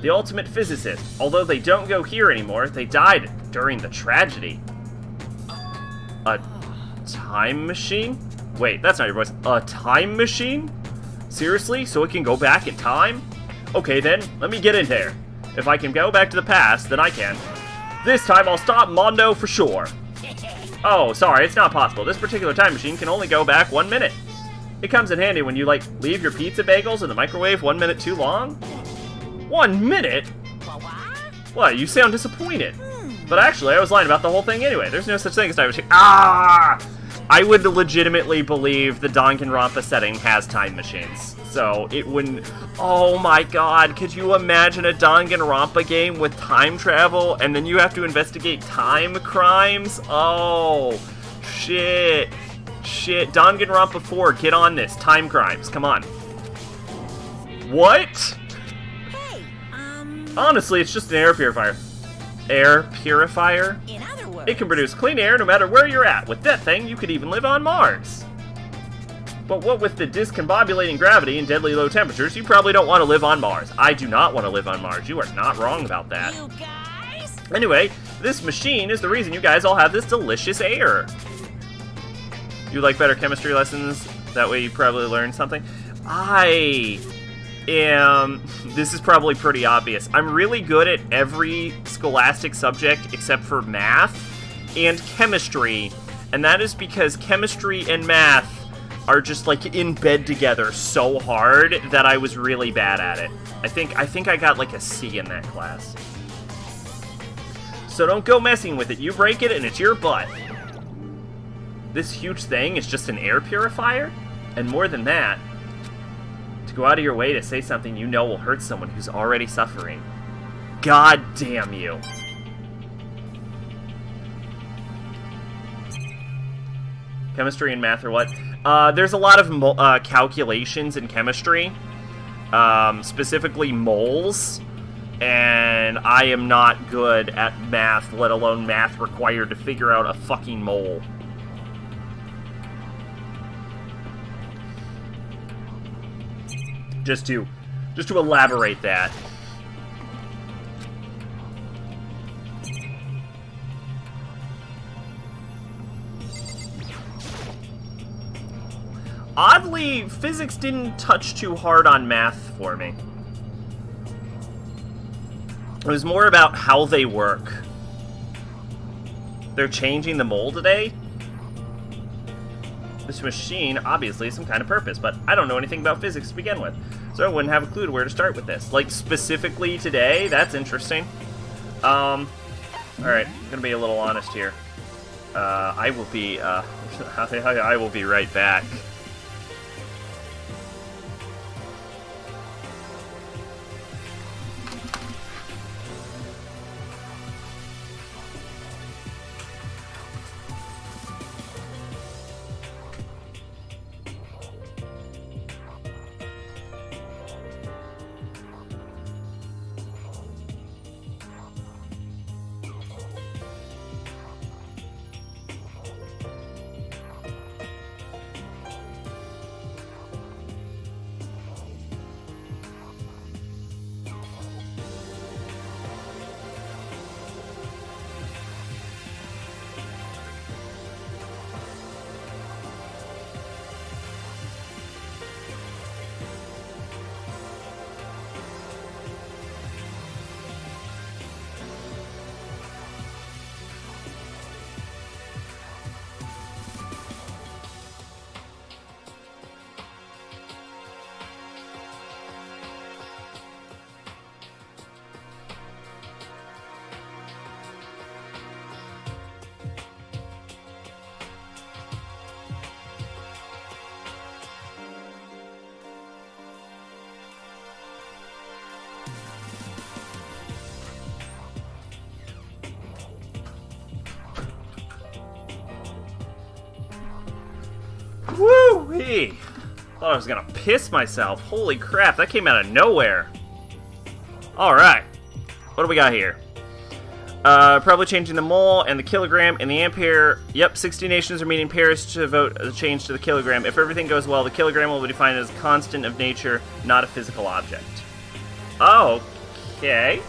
The ultimate physicist. Although they don't go here anymore, they died during the tragedy. A time machine? Wait, that's not your voice. A time machine? Seriously? So it can go back in time? Okay then, let me get in there. If I can go back to the past, then I can. This time I'll stop Mondo for sure. Oh, sorry, it's not possible. This particular time machine can only go back 1 minute. It comes in handy when you, like, leave your pizza bagels in the microwave 1 minute too long. 1 minute? What, you sound disappointed. But actually, I was lying about the whole thing anyway. There's no such thing as time machine. Ah! I would legitimately believe the Danganronpa setting has time machines. So, it wouldn't... Oh my god, could you imagine a Danganronpa game with time travel, and then you have to investigate time crimes? Oh, shit. Shit, Danganronpa 4, get on this. Time crimes, come on. What? Hey, Honestly, it's just an air purifier. Air purifier? in other words, It can produce clean air no matter where you're at. With that thing, you could even live on Mars. But what with the discombobulating gravity and deadly low temperatures, you probably don't want to live on Mars. I do not want to live on Mars. You are not wrong about that. you guys. Anyway, this machine is the reason you guys all have this delicious air. You like better chemistry lessons? That way you probably learn something? This is probably pretty obvious. I'm really good at every scholastic subject except for math and chemistry. And that is because chemistry and math are just, like, in bed together so hard that I was really bad at it. I think I got, like, a C in that class. So don't go messing with it. You break it, and it's your butt. This huge thing is just an air purifier? And more than that, to go out of your way to say something you know will hurt someone who's already suffering. God damn you. Chemistry and math or what? There's a lot of calculations in chemistry, specifically moles, and I am not good at math, let alone math required to figure out a fucking mole. Just to elaborate that. Oddly, physics didn't touch too hard on math for me. It was more about how they work. They're changing the mold today? This machine, obviously, has some kind of purpose, but I don't know anything about physics to begin with, so I wouldn't have a clue to where to start with this. Like, specifically today? That's interesting. Alright, I'm gonna be a little honest here. I will be right back. Woo-wee! Thought I was gonna piss myself. Holy crap, that came out of nowhere. Alright. What do we got here? Probably changing the mole and the kilogram and the ampere. Yep, 60 nations are meeting Paris to vote a change to the kilogram. If everything goes well, the kilogram will be defined as a constant of nature, not a physical object. Oh, okay.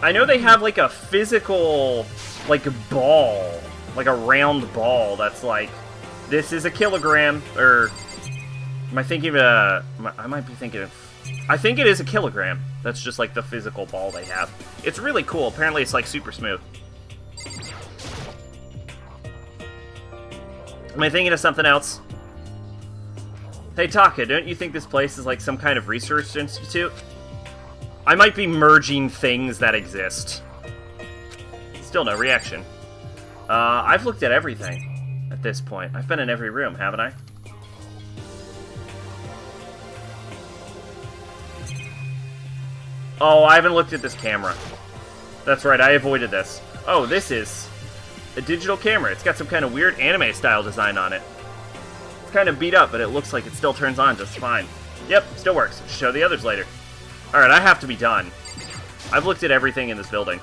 I know they have, like, a physical, like, ball. Like a round ball that's like, this is a kilogram, or am I thinking of I might be thinking of, I think it is a kilogram. That's just like the physical ball they have. It's really cool. Apparently it's like super smooth. Am I thinking of something else? Hey Taka, don't you think this place is like some kind of research institute? I might be merging things that exist. Still no reaction. I've looked at everything. At this point. I've been in every room, haven't I? Oh, I haven't looked at this camera. That's right, I avoided this. Oh, this is a digital camera. It's got some kind of weird anime-style design on it. It's kind of beat up, but it looks like it still turns on just fine. Yep, still works. Show the others later. Alright, I have to be done. I've looked at everything in this building.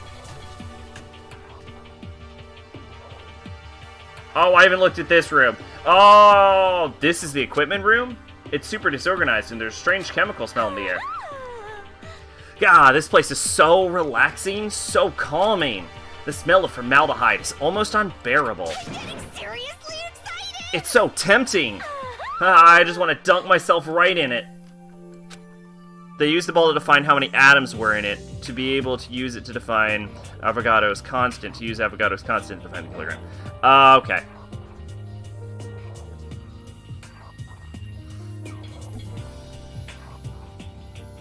Oh, I haven't looked at this room. Oh, this is the equipment room? It's super disorganized and there's a strange chemical smell in the air. God, this place is so relaxing, so calming. The smell of formaldehyde is almost unbearable. I'm getting seriously excited! It's so tempting. I just want to dunk myself right in it. They used the ball to define how many atoms were in it, to be able to use it to define Avogadro's constant, to use Avogadro's constant to define the kilogram. Okay.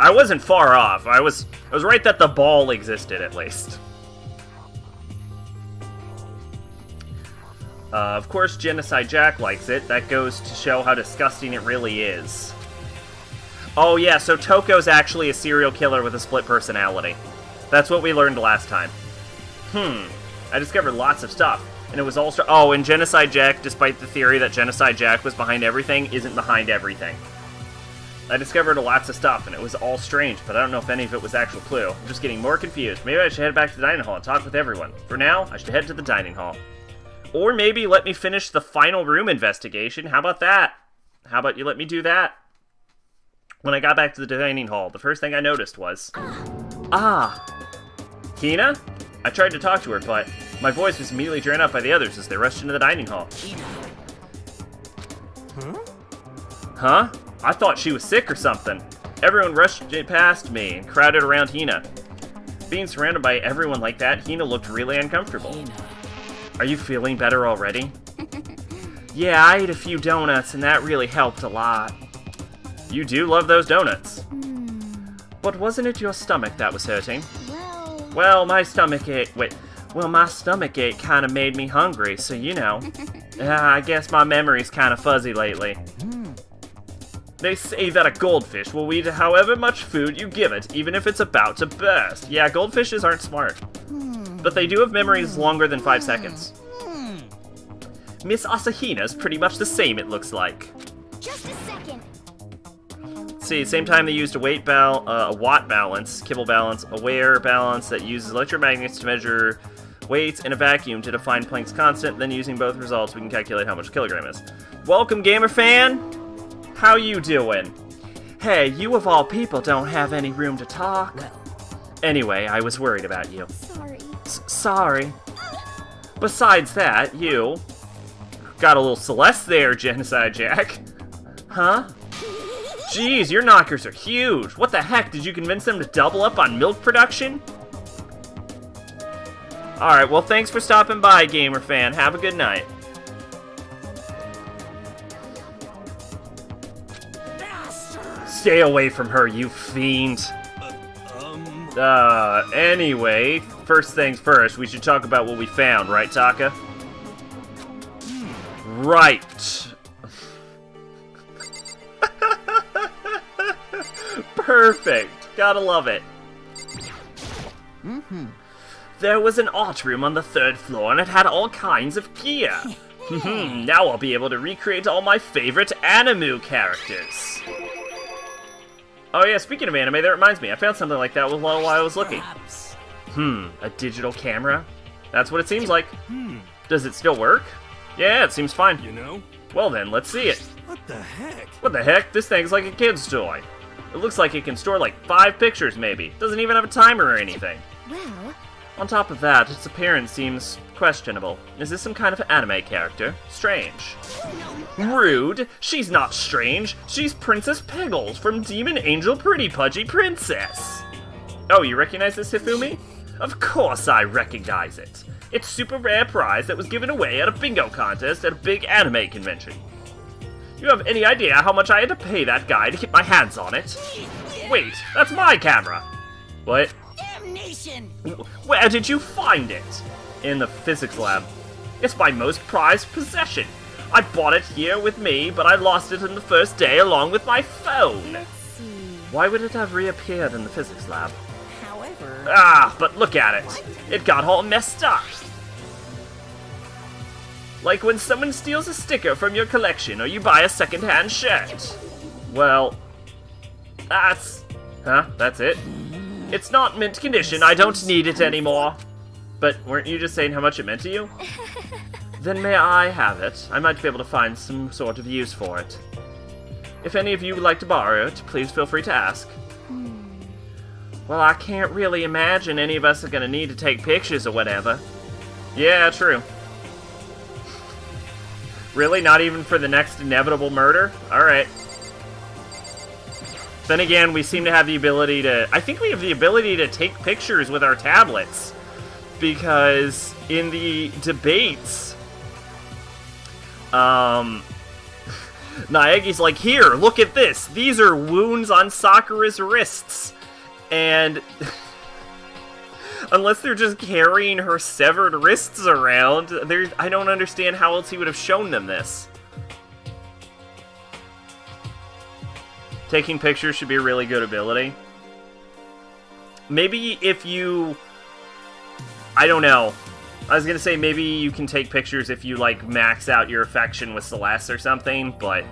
I wasn't far off. I was right that the ball existed, at least. Of course, Genocide Jack likes it. That goes to show how disgusting it really is. Oh yeah, so Toko's actually a serial killer with a split personality. That's what we learned last time. I discovered lots of stuff. And it was all... Oh, and Genocide Jack, despite the theory that Genocide Jack was behind everything, isn't behind everything. I discovered lots of stuff, and it was all strange, but I don't know if any of it was actual clue. I'm just getting more confused. Maybe I should head back to the dining hall and talk with everyone. For now, I should head to the dining hall. Or maybe let me finish the final room investigation. How about that? How about you let me do that? When I got back to the dining hall, the first thing I noticed was... Hina? I tried to talk to her, but my voice was immediately drowned out by the others as they rushed into the dining hall. Huh? I thought she was sick or something. Everyone rushed past me and crowded around Hina. Being surrounded by everyone like that, Hina looked really uncomfortable. Are you feeling better already? Yeah, I ate a few donuts and that really helped a lot. You do love those donuts. But wasn't it your stomach that was hurting? Well, my stomach ache... my stomach ache kind of made me hungry, so you know. I guess my memory's kind of fuzzy lately. They say that a goldfish will eat however much food you give it, even if it's about to burst. Yeah, goldfishes aren't smart. But they do have memories longer than 5 seconds. Miss Asahina's pretty much the same, it looks like. Just a second. See, same time they used a watt balance, kibble balance, a wear balance that uses electromagnets to measure weights in a vacuum to define Planck's constant, then using both results we can calculate how much a kilogram is. Welcome, gamer fan! How you doing? Hey, you of all people don't have any room to talk. Anyway, I was worried about you. Sorry. Sorry. Besides that, you... Got a little Celeste there, Genocide Jack. Huh? Jeez, your knockers are huge. What the heck, did you convince them to double up on milk production? Alright, well thanks for stopping by, gamer fan. Have a good night. Stay away from her, you fiend. Anyway, first things first, we should talk about what we found, right, Taka? Right. Perfect. Gotta love it. There was an art room on the 3rd floor, and it had all kinds of gear. Now I'll be able to recreate all my favorite anime characters. Oh yeah, speaking of anime, that reminds me, I found something like that while I was looking. A digital camera? That's what it seems like. Does it still work? Yeah, it seems fine. You know? Well then, let's see it. What the heck? What the heck? This thing's like a kid's toy. It looks like it can store like 5 pictures maybe. Doesn't even have a timer or anything. Well, On top of that, its appearance seems questionable. Is this some kind of anime character? Strange. Rude! She's not strange! She's Princess Peggles from Demon Angel Pretty Pudgy Princess! Oh, you recognize this, Hifumi? Of course I recognize it! It's super rare prize that was given away at a bingo contest at a big anime convention. You have any idea how much I had to pay that guy to get my hands on it? Wait, that's my camera! What? Damnation! Where did you find it? In the physics lab. It's my most prized possession. I bought it here with me, but I lost it in the first day along with my phone. let's see. Why would it have reappeared in the physics lab? However... Ah, but look at it. It got all messed up. Like when someone steals a sticker from your collection or you buy a second-hand shirt. Well, that's... Huh? That's it? It's not mint condition. I don't need it anymore. But weren't you just saying how much it meant to you? Then may I have it? I might be able to find some sort of use for it. If any of you would like to borrow it, please feel free to ask. Well, I can't really imagine any of us are gonna need to take pictures or whatever. Yeah, true. Really? Not even for the next inevitable murder? Alright. Then again, we seem to have the ability to... I think we have the ability to take pictures with our tablets. Because in the debates... Naegi's like, here, look at this. These are wounds on Sakura's wrists. And unless they're just carrying her severed wrists around, I don't understand how else he would have shown them this. Taking pictures should be a really good ability. Maybe if you... I don't know. I was gonna say maybe you can take pictures if you, like, max out your affection with Celeste or something, but...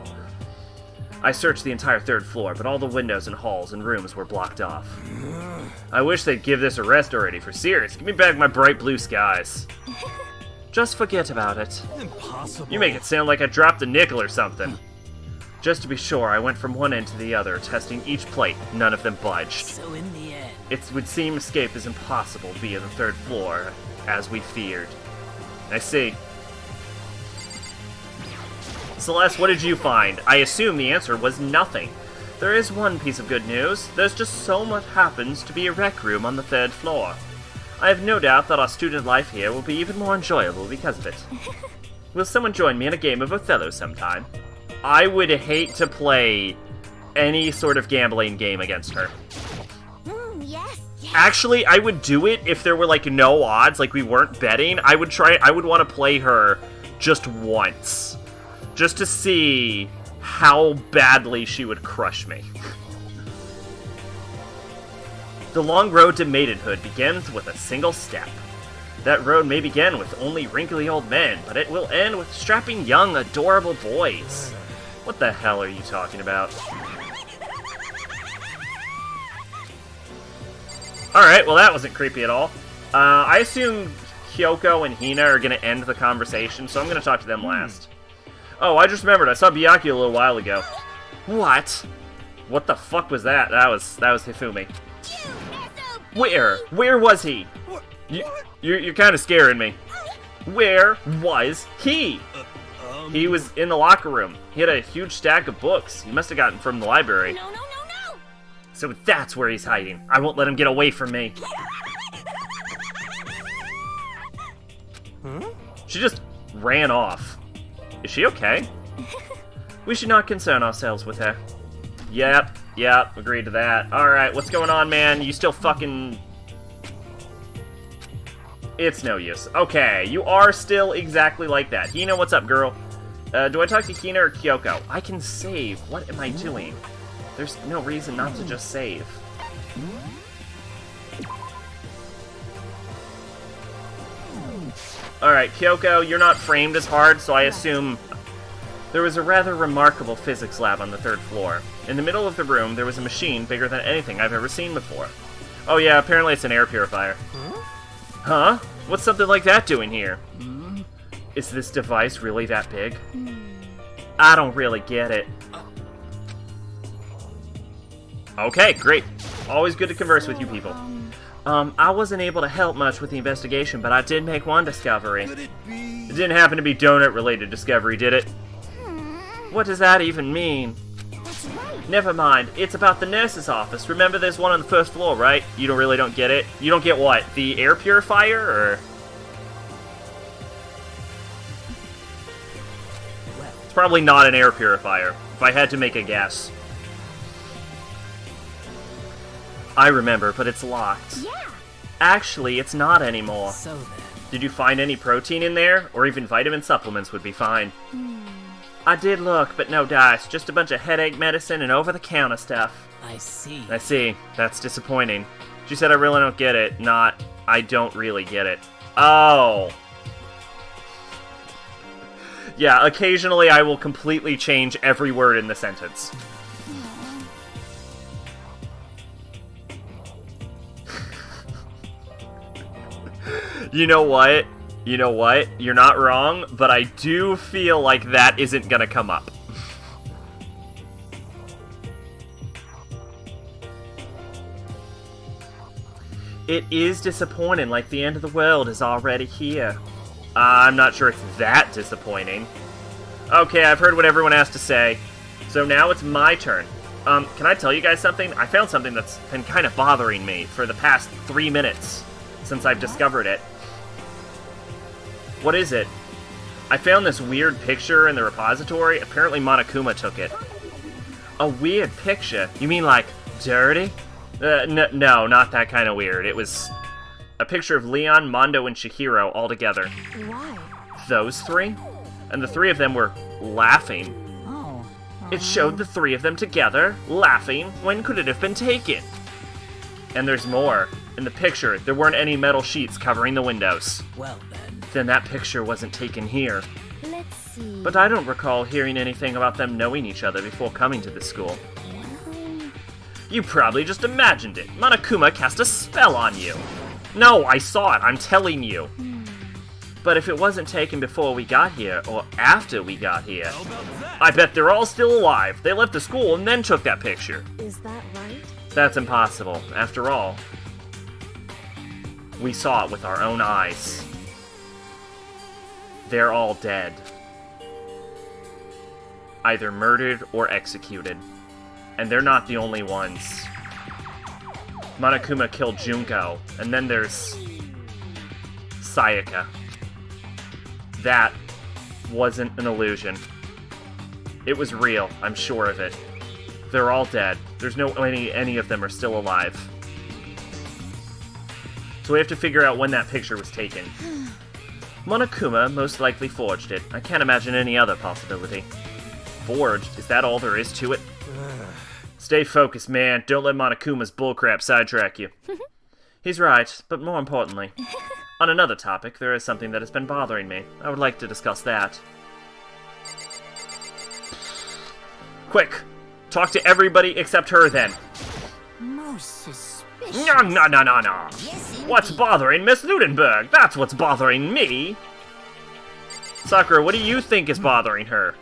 I searched the entire 3rd floor, but all the windows and halls and rooms were blocked off. I wish they'd give this a rest already, for serious. Give me back my bright blue skies. Just forget about it. Impossible. You make it sound like I dropped a nickel or something. Just to be sure, I went from one end to the other, testing each plate. None of them budged. So in the end, It would seem escape is impossible via the 3rd floor, as we feared. I see. Celeste, what did you find? I assume the answer was nothing. There is one piece of good news. There's just so much happens to be a rec room on the 3rd floor. I have no doubt that our student life here will be even more enjoyable because of it. Will someone join me in a game of Othello sometime? I would hate to play any sort of gambling game against her. yes. Actually, I would do it if there were, like, no odds, like we weren't betting. I would want to play her just once. Just to see how badly she would crush me. The long road to maidenhood begins with a single step. That road may begin with only wrinkly old men, but it will end with strapping young, adorable boys. What the hell are you talking about? Alright, well that wasn't creepy at all. I assume Kyoko and Hina are going to end the conversation, so I'm going to talk to them last. Oh, I just remembered, I saw Byakuya a little while ago. What? What the fuck was that? That was Hifumi. Where? Where was he? You're kind of scaring me. Where was he? He was in the locker room. He had a huge stack of books. He must have gotten from the library. No. So that's where he's hiding. I won't let him get away from me. She just ran off. Is she okay? We should not concern ourselves with her. Yep, agreed to that. Alright, what's going on, man? You still fucking... It's no use. Okay, you are still exactly like that. Hina, what's up, girl? Do I talk to Hina or Kyoko? I can save. What am I doing? There's no reason not to just save. Alright, Kyoko, you're not framed as hard, so I assume... There was a rather remarkable physics lab on the 3rd floor. In the middle of the room, there was a machine bigger than anything I've ever seen before. Oh yeah, apparently it's an air purifier. Huh? What's something like that doing here? Is this device really that big? I don't really get it. Okay, great. Always good to converse with you people. I wasn't able to help much with the investigation, but I did make one discovery. Could it be? It didn't happen to be donut-related discovery, did it? What does that even mean? That's right. Never mind. It's about the nurse's office. Remember there's one on the 1st floor, right? You don't get it? You don't get what? The air purifier, or...? It's probably not an air purifier, if I had to make a guess. I remember, but it's locked. Yeah. Actually, it's not anymore. So then, Did you find any protein in there? Or even vitamin supplements would be fine. I did look, but no dice. Just a bunch of headache medicine and over-the-counter stuff. I see. I see. That's disappointing. She said I really don't get it, not I don't really get it. Oh. Yeah, occasionally I will completely change every word in the sentence. You know what? You're not wrong, but I do feel like that isn't gonna come up. It is disappointing, like the end of the world is already here. I'm not sure it's that disappointing. Okay, I've heard what everyone has to say. So now it's my turn. Can I tell you guys something? I found something that's been kind of bothering me for the past 3 minutes since I've discovered it. What is it? I found this weird picture in the repository. Apparently Monokuma took it. A weird picture? You mean like dirty? No, not that kind of weird. It was a picture of Leon, Mondo, and Chihiro all together. Why? Those three? And the three of them were laughing. Oh. It showed the three of them together, laughing. When could it have been taken? And there's more. In the picture, there weren't any metal sheets covering the windows. Well then. Then that picture wasn't taken here. Let's see. But I don't recall hearing anything about them knowing each other before coming to the school. You probably just imagined it. Monokuma cast a spell on you. No, I saw it, I'm telling you. But if it wasn't taken before we got here, or after we got here, I bet they're all still alive. They left the school and then took that picture. Is that right? That's impossible. After all, we saw it with our own eyes. They're all dead. Either murdered or executed. And they're not the only ones. Monokuma killed Junko, and then there's Sayaka. That wasn't an illusion. It was real, I'm sure of it. They're all dead. There's no any of them are still alive. So we have to figure out when that picture was taken. Monokuma most likely forged it. I can't imagine any other possibility. Forged? Is that all there is to it? Stay focused, man. Don't let Monokuma's bullcrap sidetrack you. He's right, but more importantly, on another topic, there is something that has been bothering me. I would like to discuss that. Quick! Talk to everybody except her, then. Most suspicious. No. Yes, What's indeed. bothering Miss Ludenberg? That's what's bothering me! Sakura, what do you think is bothering her?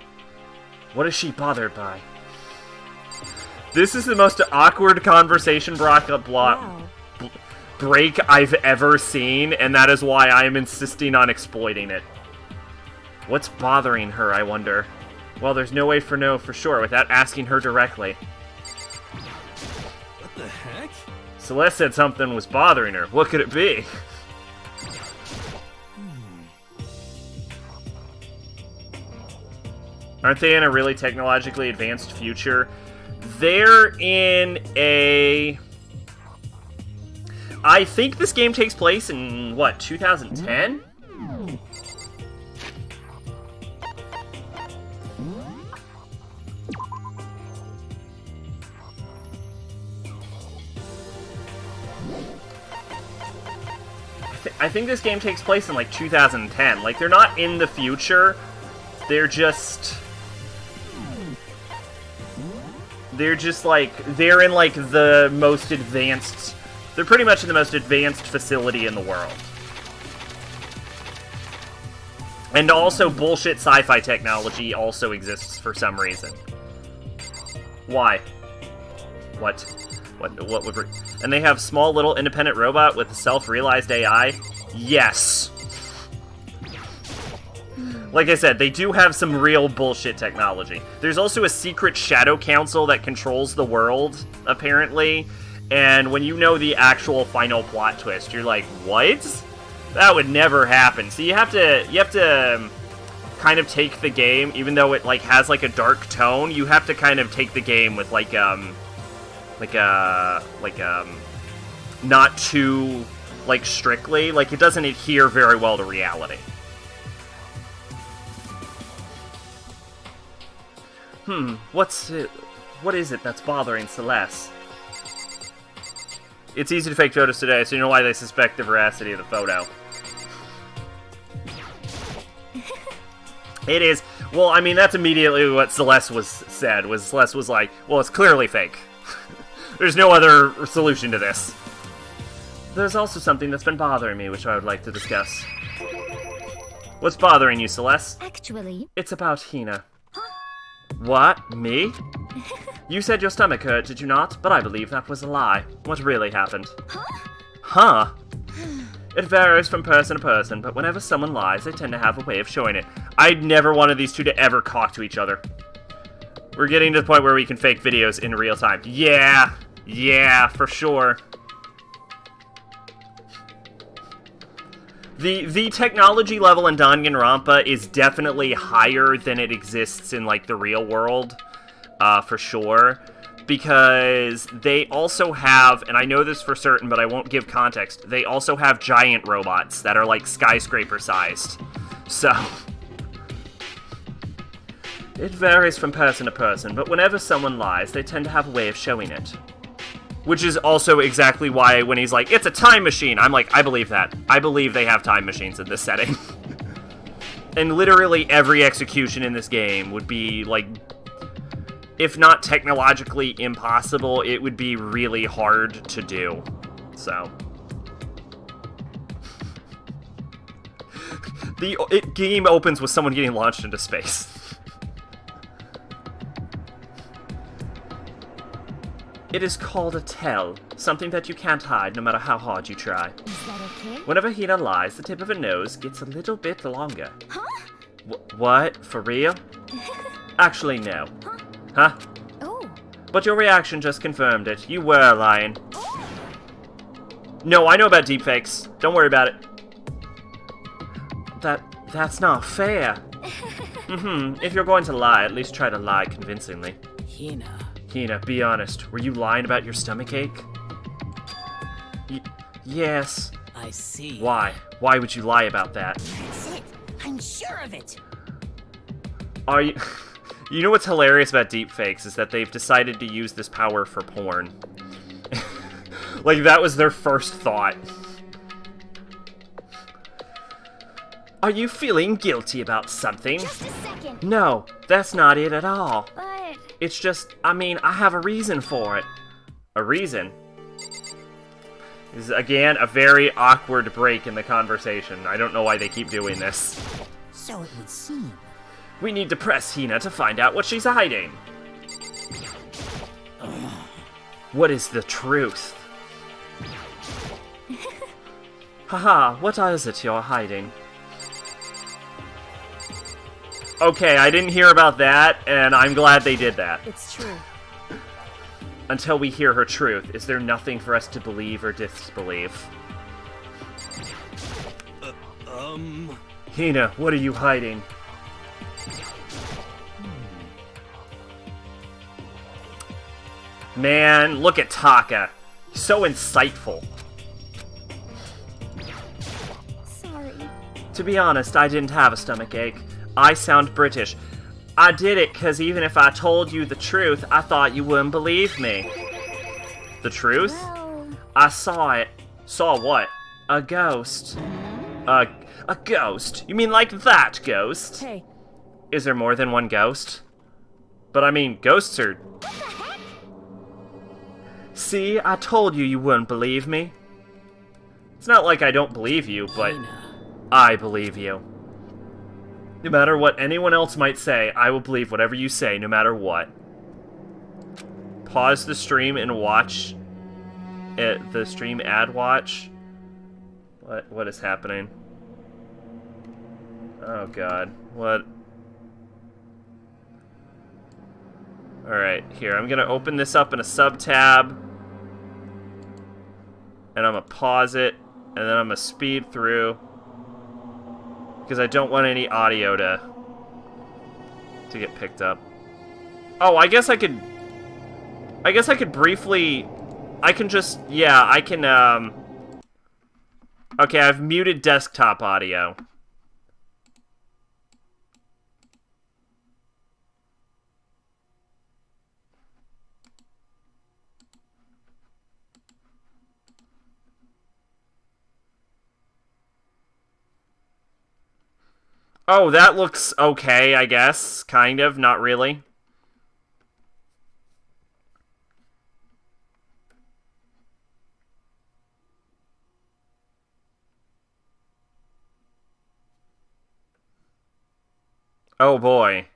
What is she bothered by? This is the most awkward conversation break I've ever seen, and that is why I am insisting on exploiting it. What's bothering her, I wonder? Well, there's no way to know for sure without asking her directly. What the heck? Celeste said something was bothering her. What could it be? Aren't they in a really technologically advanced future? They're in a... I think this game takes place in, what, 2010? I think this game takes place in, like, 2010. Like, they're not in the future. They're just, like, they're in, like, the most advanced... They're pretty much in the most advanced facility in the world. And also, bullshit sci-fi technology also exists for some reason. Why? What would... And they have small little independent robot with self-realized AI? Yes. Like I said, they do have some real bullshit technology. There's also a secret shadow council that controls the world, apparently. And when you know the actual final plot twist, you're like, what? That would never happen. So you have to kind of take the game, even though it like has like a dark tone, you have to kind of take the game with not too like strictly. Like it doesn't adhere very well to reality. What is it that's bothering Celeste? It's easy to fake photos today, so you know why they suspect the veracity of the photo. It is. Well, I mean, that's immediately what Celeste said. Celeste was like, well, it's clearly fake. There's no other solution to this. There's also something that's been bothering me, which I would like to discuss. What's bothering you, Celeste? Actually... It's about Hina. What? Me? You said your stomach hurt, did you not? But I believe that was a lie. What really happened? Huh? It varies from person to person, but whenever someone lies, they tend to have a way of showing it. I'd never wanted these two to ever talk to each other. We're getting to the point where we can fake videos in real time. Yeah, for sure. The technology level in Danganronpa is definitely higher than it exists in, like, the real world, for sure. Because they also have, and I know this for certain, but I won't give context, they also have giant robots that are, like, skyscraper-sized. So, it varies from person to person, but whenever someone lies, they tend to have a way of showing it. Which is also exactly why when he's like, it's a time machine, I'm like, I believe that. I believe they have time machines in this setting. And literally every execution in this game would be, like, if not technologically impossible, it would be really hard to do. So. The game opens with someone getting launched into space. It is called a tell, something that you can't hide no matter how hard you try. Is that okay? Whenever Hina lies, the tip of her nose gets a little bit longer. Huh? What? For real? Actually, no. Huh? Oh. But your reaction just confirmed it. You were lying. No, I know about deepfakes. Don't worry about it. That's not fair. If you're going to lie, at least try to lie convincingly. Hina, be honest. Were you lying about your stomachache? Yes. I see. Why? Why would you lie about that? That's it. I'm sure of it. Are you... You know what's hilarious about deepfakes is that they've decided to use this power for porn. Like, that was their first thought. Are you feeling guilty about something? Just a second. No, that's not it at all. But It's just, I mean, I have a reason for it. A reason? This is, again, a very awkward break in the conversation. I don't know why they keep doing this. So it would seem. We need to press Hina to find out what she's hiding. What is the truth? Haha, what is it you're hiding? Okay, I didn't hear about that, and I'm glad they did that. It's true. Until we hear her truth, is there nothing for us to believe or disbelieve? Hina, what are you hiding? Man, look at Taka. He's so insightful. sorry. To be honest, I didn't have a stomachache. I sound British. I did it because even if I told you the truth, I thought you wouldn't believe me. The truth? Well, I saw it. Saw what? A ghost. A ghost? You mean like that ghost? Hey, Is there more than one ghost? But I mean, ghosts are... See, I told you wouldn't believe me. It's not like I don't believe you, but I believe you. No matter what anyone else might say, I will believe whatever you say, no matter what. Pause the stream and watch it, the stream ad watch. What is happening? Oh god, what? Alright, here, I'm gonna open this up in a sub-tab. And I'm gonna pause it, and then I'm gonna speed through. Because I don't want any audio to get picked up. Oh, I guess I could briefly... I can just... Yeah, I can, Okay, I've muted desktop audio. Oh, that looks okay, I guess. Kind of, not really. Oh boy.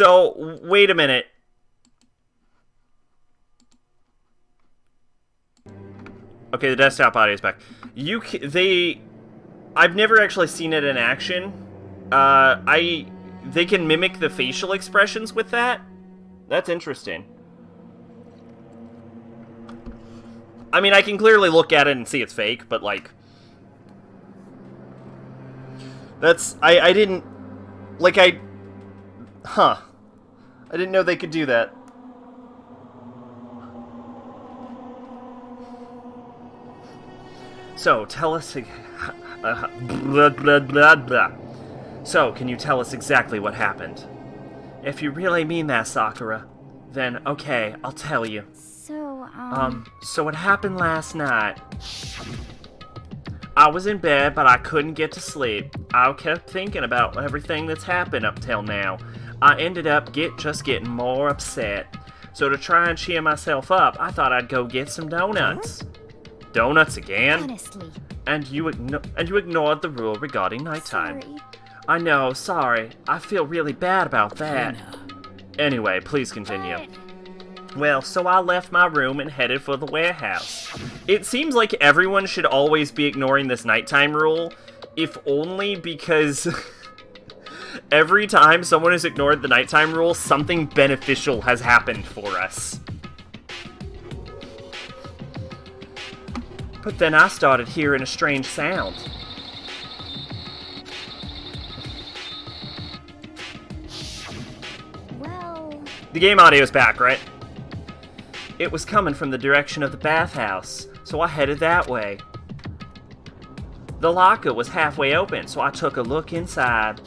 So, wait a minute. Okay, the desktop audio is back. I've never actually seen it in action. They can mimic the facial expressions with that? That's interesting. I mean, I can clearly look at it and see it's fake, but, like... That's... I didn't... Like, Huh. I didn't know they could do that. So, tell us... blah, blah, blah, blah. So, can you tell us exactly what happened? If you really mean that, Sakura, then, okay, I'll tell you. So what happened last night? I was in bed, but I couldn't get to sleep. I kept thinking about everything that's happened up till now. I ended up just getting more upset. So to try and cheer myself up, I thought I'd go get some donuts. Donuts again? Honestly. And you ignored the rule regarding nighttime. Sorry. I know, sorry. I feel really bad about that. Hina. Anyway, please continue. Well, so I left my room and headed for the warehouse. It seems like everyone should always be ignoring this nighttime rule, if only because every time someone has ignored the nighttime rule, something beneficial has happened for us. But then I started hearing a strange sound. Well... The game audio is back, right? It was coming from the direction of the bathhouse, so I headed that way. The locker was halfway open, so I took a look inside.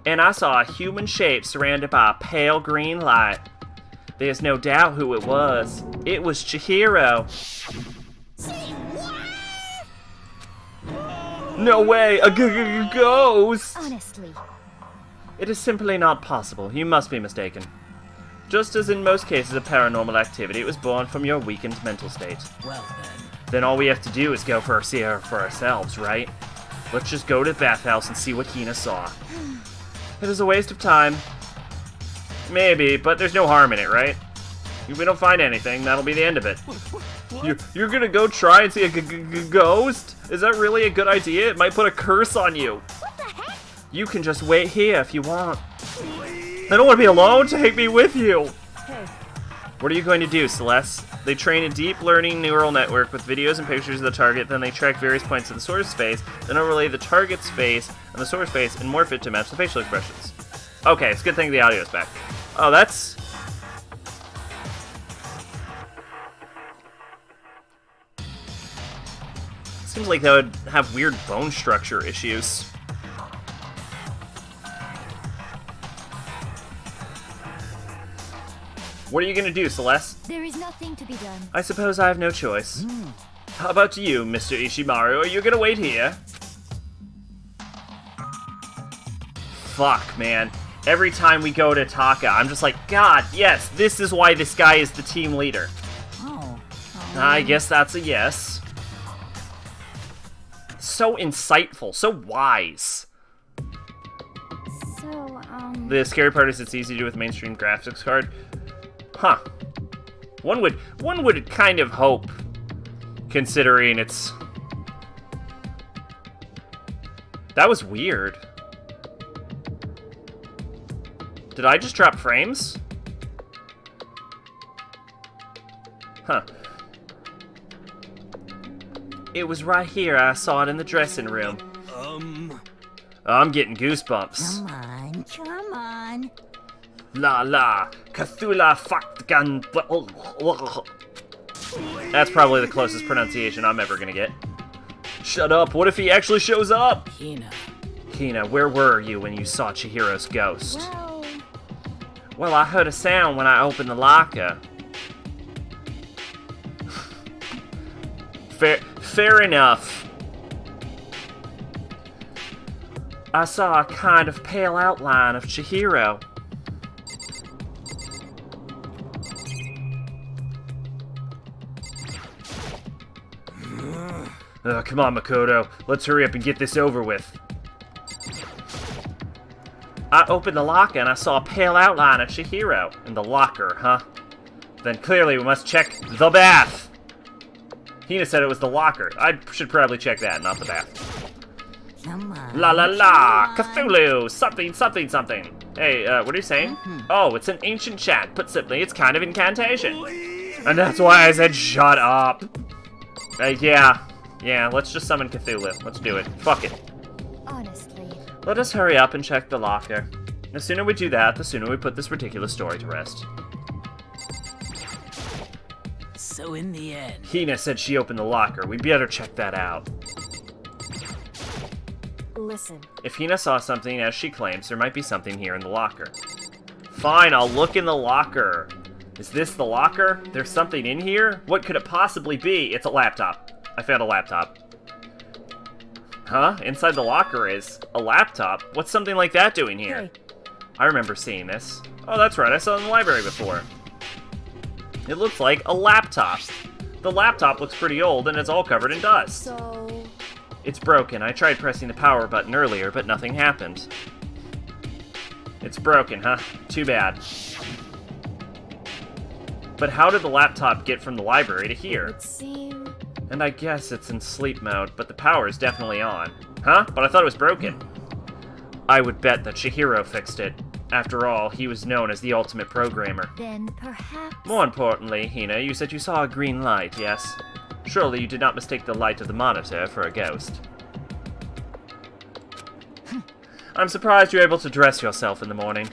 And I saw a human shape surrounded by a pale green light. There's no doubt who it was. It was Chihiro. No way! A ghost! Honestly. It is simply not possible. You must be mistaken. Just as in most cases of paranormal activity, it was born from your weakened mental state. Well then. Then all we have to do is go see her for ourselves, right? Let's just go to the bathhouse and see what Hina saw. It is a waste of time. Maybe, but there's no harm in it, right? If we don't find anything, that'll be the end of it. You're gonna go try and see a ghost? Is that really a good idea? It might put a curse on you. What the heck? You can just wait here if you want. I don't want to be alone. Take me with you. Hey. What are you going to do, Celeste? They train a deep learning neural network with videos and pictures of the target, then they track various points of the source face, then overlay the target's face and the source face and morph it to match the facial expressions. Okay, it's a good thing the audio's back. Oh, that's... Seems like that would have weird bone structure issues. What are you gonna do, Celeste? There is nothing to be done. I suppose I have no choice. How about you, Mr. Ishimaru? Are you gonna wait here? Fuck, man. Every time we go to Taka, I'm just like, God, yes, this is why this guy is the team leader. Oh. I guess that's a yes. So insightful, so wise. So, The scary part is it's easy to do with mainstream graphics card. Huh. One would kind of hope, considering it's... That was weird. Did I just drop frames? Huh. It was right here. I saw it in the dressing room. I'm getting goosebumps. Come on. La la. Cthulhu fuck gun. That's probably the closest pronunciation I'm ever gonna get. Shut up. What if he actually shows up? Hina. Hina, where were you when you saw Chihiro's ghost? well... Well, I heard a sound when I opened the locker. Fair enough. I saw a kind of pale outline of Chihiro. Come on, Makoto. Let's hurry up and get this over with. I opened the locker and I saw a pale outline of Chihiro. In the locker, huh? Then clearly we must check the bath. Hina said it was the locker. I should probably check that, not the bath. Come on. La la la! Come on. Cthulhu! Something, something, something. Hey, what are you saying? Oh, it's an ancient chant. Put simply, it's kind of incantation. And that's why I said shut up. Yeah, let's just summon Cthulhu. Let's do it. Fuck it. Honestly. Let us hurry up and check the locker. The sooner we do that, the sooner we put this ridiculous story to rest. So in the end, Hina said she opened the locker. We better check that out. Listen. If Hina saw something, as she claims, there might be something here in the locker. Fine, I'll look in the locker. Is this the locker? There's something in here? What could it possibly be? It's a laptop. I found a laptop. Huh? Inside the locker is a laptop? What's something like that doing here? Hey. I remember seeing this. Oh, that's right, I saw it in the library before. It looks like a laptop. The laptop looks pretty old and it's all covered in dust. So... It's broken. I tried pressing the power button earlier, but nothing happened. It's broken, huh? Too bad. But how did the laptop get from the library to here? It seems... And I guess it's in sleep mode, but the power is definitely on. Huh? But I thought it was broken. I would bet that Chihiro fixed it. After all, he was known as the ultimate programmer. Then perhaps... More importantly, Hina, you said you saw a green light, yes? Surely you did not mistake the light of the monitor for a ghost. I'm surprised you're able to dress yourself in the morning.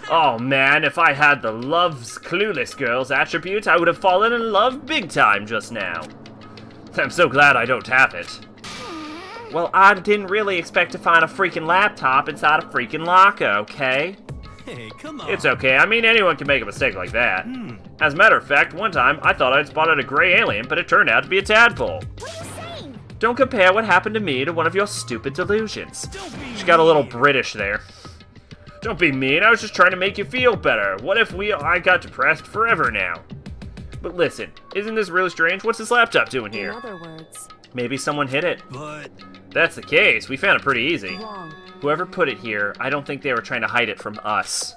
Oh man, if I had the Love's Clueless Girl's attribute, I would have fallen in love big time just now. I'm so glad I don't have it. Well, I didn't really expect to find a freaking laptop inside a freaking locker, okay? Hey, come on. It's okay, I mean anyone can make a mistake like that. As a matter of fact, one time I thought I'd spotted a gray alien, but it turned out to be a tadpole. What are you saying? Don't compare what happened to me to one of your stupid delusions. Don't be She got a little mean. British there. Don't be mean, I was just trying to make you feel better. What if I got depressed forever now? But listen, isn't this really strange? What's this laptop doing In here? other words, Maybe someone hid it. But That's the case, we found it pretty easy. wrong. Whoever put it here, I don't think they were trying to hide it from us.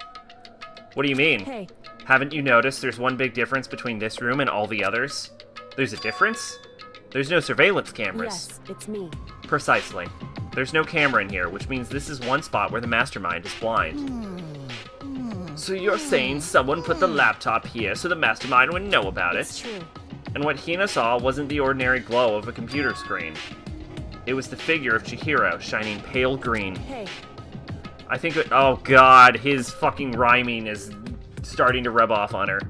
What do you mean? Hey, Haven't you noticed there's one big difference between this room and all the others? There's a difference? There's no surveillance cameras. yes, it's me. Precisely. There's no camera in here, which means this is one spot where the mastermind is blind. So you're saying someone put the laptop here so the mastermind would know about It's it? true. And what Hina saw wasn't the ordinary glow of a computer screen. It was the figure of Chihiro shining pale green. Hey, I think oh god, his fucking rhyming is starting to rub off on her.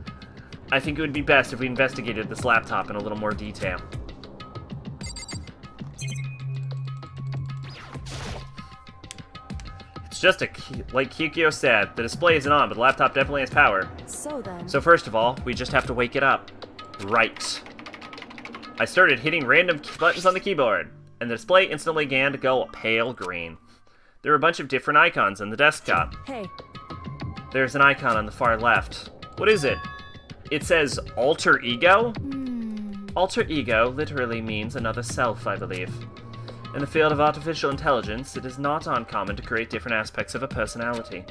I think it would be best if we investigated this laptop in a little more detail. It's just like Kikyo said, the display isn't on, but the laptop definitely has power. so then... So first of all, we just have to wake it up. Right. I started hitting random buttons on the keyboard, and the display instantly began to go pale green. There were a bunch of different icons on the desktop. Hey, There's an icon on the far left. What is it? It says alter ego? Alter ego literally means another self, I believe. In the field of artificial intelligence, it is not uncommon to create different aspects of a personality.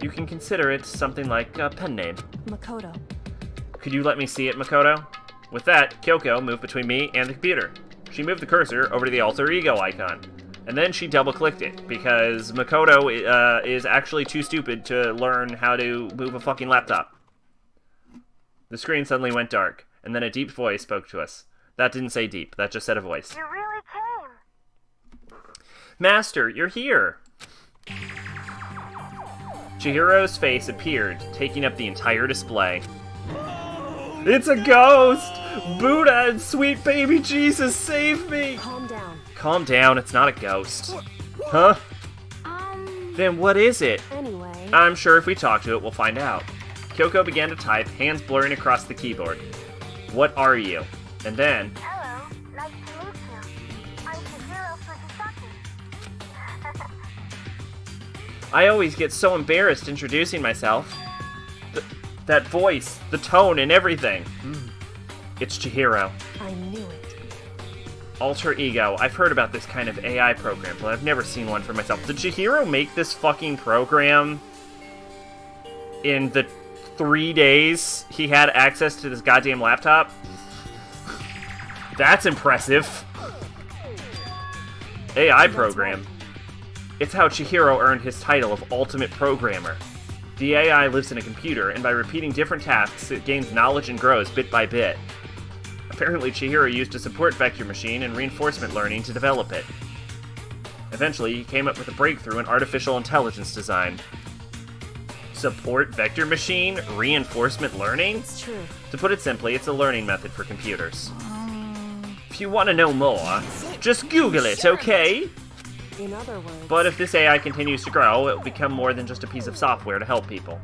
You can consider it something like a pen name. Makoto. Could you let me see it, Makoto? With that, Kyoko moved between me and the computer. She moved the cursor over to the alter ego icon. And then she double-clicked it, because Makoto is actually too stupid to learn how to move a fucking laptop. The screen suddenly went dark, and then a deep voice spoke to us. That didn't say deep, that just said a voice. You really came. Master, you're here! Chihiro's face appeared, taking up the entire display. It's a ghost! Buddha and sweet baby Jesus, save me! Calm down. Calm down, it's not a ghost. Huh? Then what is it? Anyway, I'm sure if we talk to it, we'll find out. Kyoko began to type, hands blurring across the keyboard. What are you? And then... Hello, nice to meet you. I'm Chihiro Fujisaki. I always get so embarrassed introducing myself. That voice, the tone, and everything. It's Chihiro. I knew it. Alter Ego. I've heard about this kind of AI program, but I've never seen one for myself. Did Chihiro make this fucking program in the 3 days he had access to this goddamn laptop? That's impressive. AI program. It's how Chihiro earned his title of Ultimate Programmer. The AI lives in a computer, and by repeating different tasks, it gains knowledge and grows bit by bit. Apparently, Chihiro used a support vector machine and reinforcement learning to develop it. Eventually, he came up with a breakthrough in artificial intelligence design. Support vector machine? Reinforcement learning? It's true. To put it simply, it's a learning method for computers. If you want to know more, just Google it, okay? In other words, But if this AI continues to grow, it will become more than just a piece of software to help people.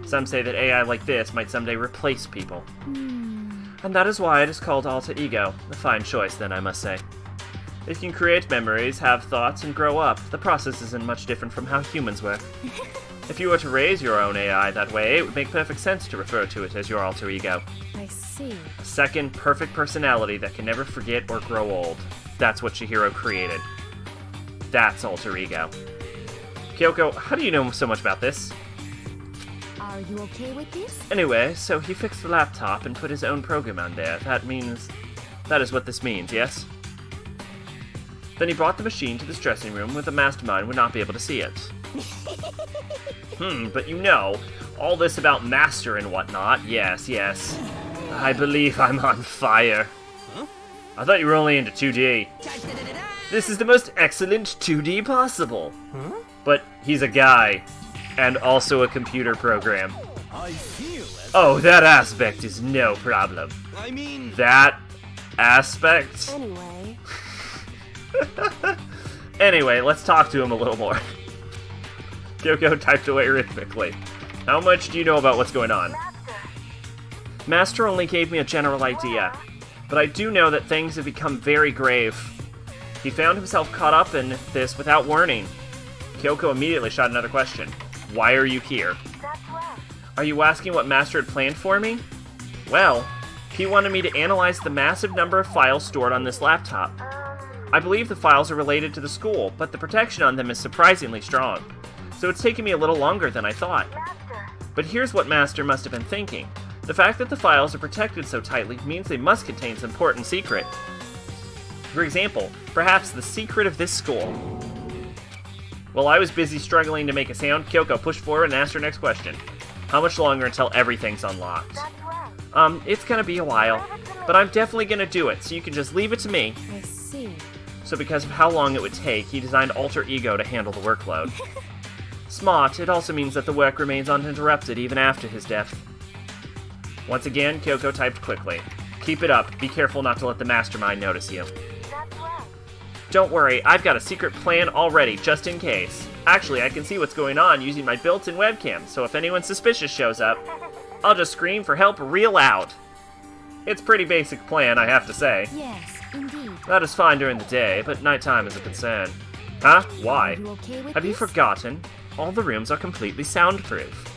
Some say that AI like this might someday replace people. And that is why it is called Alter Ego. A fine choice, then, I must say. It can create memories, have thoughts, and grow up. The process isn't much different from how humans work. If you were to raise your own AI that way, it would make perfect sense to refer to it as your alter ego. I see. A second, perfect personality that can never forget or grow old. That's what Chihiro created. That's alter ego. Kyoko, how do you know so much about this? Are you okay with this? Anyway, so he fixed the laptop and put his own program on there. That is what this means, yes? Then he brought the machine to this dressing room where the mastermind would not be able to see it. But you know, all this about master and whatnot, yes. I believe I'm on fire. I thought you were only into 2D. This is the most excellent 2D possible. But he's a guy, and also a computer program. I feel as Oh, that aspect is no problem. I mean, That aspect? Anyway, Anyway, let's talk to him a little more. Kyoko typed away rhythmically. How much do you know about what's going on? Master only gave me a general idea, but I do know that things have become very grave. He found himself caught up in this without warning. Kyoko immediately shot another question. Why are you here? Are you asking what Master had planned for me? Well, he wanted me to analyze the massive number of files stored on this laptop. I believe the files are related to the school, but the protection on them is surprisingly strong, so it's taken me a little longer than I thought. But here's what Master must have been thinking. The fact that the files are protected so tightly means they must contain some important secret. For example, perhaps the secret of this school. While I was busy struggling to make a sound, Kyoko pushed forward and asked her next question. How much longer until everything's unlocked? It's gonna be a while, but I'm definitely gonna do it, so you can just leave it to me. I see. So because of how long it would take, he designed Alter Ego to handle the workload. Smart, it also means that the work remains uninterrupted even after his death. Once again, Kyoko typed quickly. Keep it up, be careful not to let the mastermind notice you. Don't worry, I've got a secret plan already, just in case. Actually, I can see what's going on using my built-in webcam, so if anyone suspicious shows up, I'll just scream for help real loud. It's pretty basic plan, I have to say. Yes, indeed. That is fine during the day, but nighttime is a concern. Huh? Why? Are you okay with Have you this? forgotten? All the rooms are completely soundproof.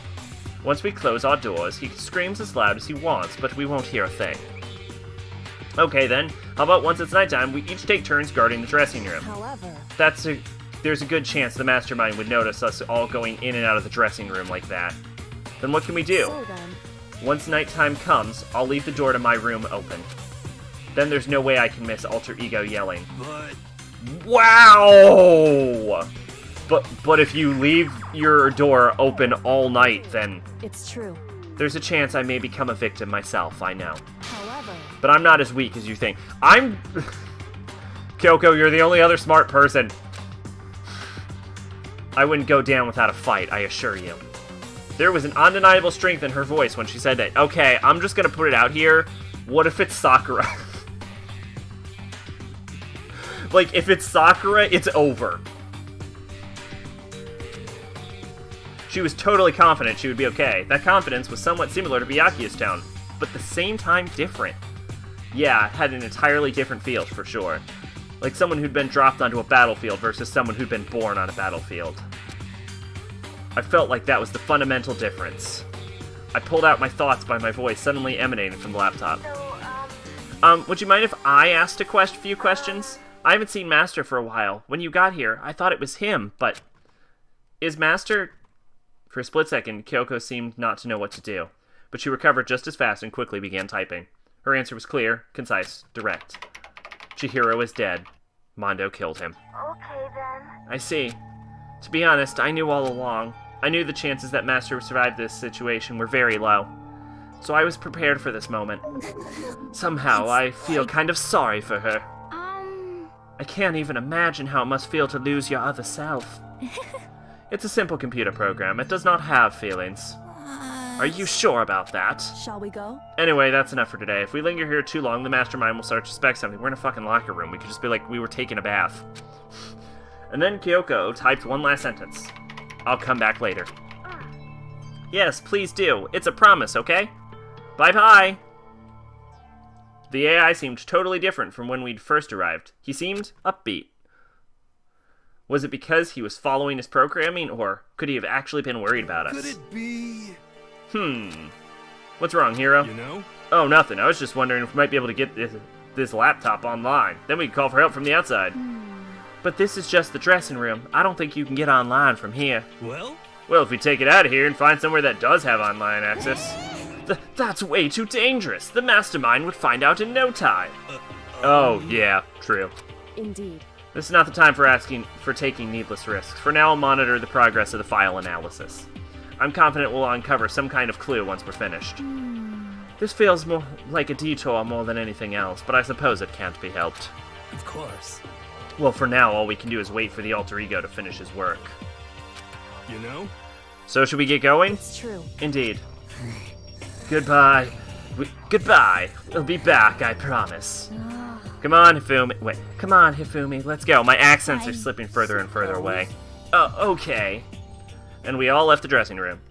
Once we close our doors, he screams as loud as he wants, but we won't hear a thing. Okay then, how about once it's nighttime, we each take turns guarding the dressing room. However, There's a good chance the mastermind would notice us all going in and out of the dressing room like that. Then what can we do? so then, Once nighttime comes, I'll leave the door to my room open. Then there's no way I can miss Alter Ego yelling. but Wow! But if you leave your door open all night, then it's true. there's a chance I may become a victim myself, I know. However, But I'm not as weak as you think. Kyoko, you're the only other smart person. I wouldn't go down without a fight, I assure you. There was an undeniable strength in her voice when she said that. Okay, I'm just gonna put it out here. What if it's Sakura? Like, if it's Sakura, it's over. She was totally confident she would be okay. That confidence was somewhat similar to Byakuya's tone, but at the same time different. Yeah, it had an entirely different feel, for sure. Like someone who'd been dropped onto a battlefield versus someone who'd been born on a battlefield. I felt like that was the fundamental difference. I pulled out my thoughts by my voice suddenly emanating from the laptop. Would you mind if I asked a few questions? I haven't seen Master for a while. When you got here, I thought it was him, but... Is Master... For a split second, Kyoko seemed not to know what to do, but she recovered just as fast and quickly began typing. Her answer was clear, concise, direct. Chihiro is dead. Mondo killed him. Okay, then. I see. To be honest, I knew all along. I knew the chances that Master would survive this situation were very low. So I was prepared for this moment. Somehow, I feel kind of sorry for her. I can't even imagine how it must feel to lose your other self. It's a simple computer program. It does not have feelings. Are you sure about that? Shall we go? Anyway, that's enough for today. If we linger here too long, the mastermind will start to suspect something. We're in a fucking locker room. We could just be like, we were taking a bath. And then Kyoko typed one last sentence. I'll come back later. Yes, please do. It's a promise, okay? Bye-bye. The AI seemed totally different from when we'd first arrived. He seemed upbeat. Was it because he was following his programming, or could he have actually been worried about us? Could it be? What's wrong, Hero? You know? Oh, nothing. I was just wondering if we might be able to get this laptop online. Then we could call for help from the outside. But this is just the dressing room. I don't think you can get online from here. Well? Well, if we take it out of here and find somewhere that does have online access... That's way too dangerous. The mastermind would find out in no time. Oh, yeah, true. Indeed. This is not the time for taking needless risks. For now, I'll monitor the progress of the file analysis. I'm confident we'll uncover some kind of clue once we're finished. This feels more like a detour more than anything else, but I suppose it can't be helped. Of course. Well, for now, all we can do is wait for the alter ego to finish his work. You know? So, should we get going? It's true. Indeed. Goodbye. Goodbye. We'll be back, I promise. Come on, Hifumi. Wait, come on, Hifumi. Let's go. My accents are slipping further and further away. Okay. And we all left the dressing room.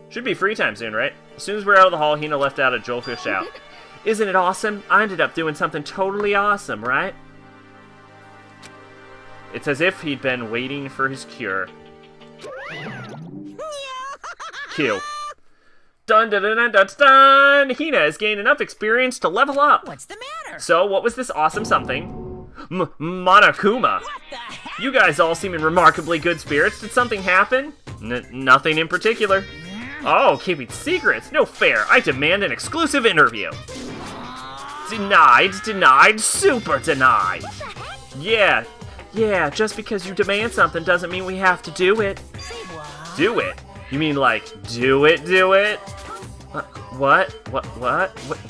Should be free time soon, right? As soon as we're out of the hall, Hina left out a joyful shout. Isn't it awesome? I ended up doing something totally awesome, right? It's as if he'd been waiting for his cure. Q. Dun dun dun dun dun dun! Hina has gained enough experience to level up! What's the matter? So, what was this awesome something? Monokuma! What the heck? You guys all seem in remarkably good spirits. Did something happen? Nothing in particular. Oh, keeping secrets? No fair. I demand an exclusive interview. Denied, super denied. Yeah, just because you demand something doesn't mean we have to do it. Say what? Do it? You mean like, do it? What?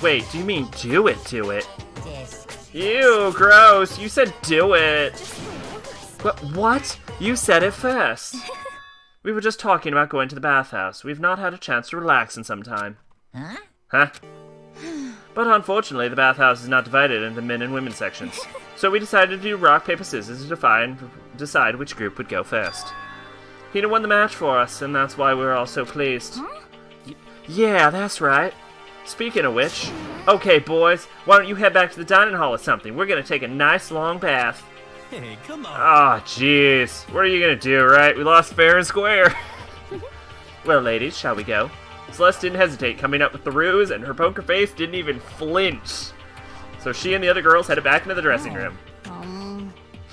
Wait, do you mean do it? This. Ew, gross. You said do it. What? You said it first. We were just talking about going to the bathhouse. We've not had a chance to relax in some time. Huh? But unfortunately, the bathhouse is not divided into men and women sections. So we decided to do rock, paper, scissors to decide which group would go first. Hina won the match for us, and that's why we're all so pleased. Yeah, that's right. Speaking of which, okay, boys, why don't you head back to the dining hall or something? We're gonna take a nice long bath. Hey, come on. Ah, jeez. What are you gonna do, right? We lost fair and square. Well, ladies, shall we go? Celeste didn't hesitate coming up with the ruse, and her poker face didn't even flinch. So she and the other girls headed back into the dressing room.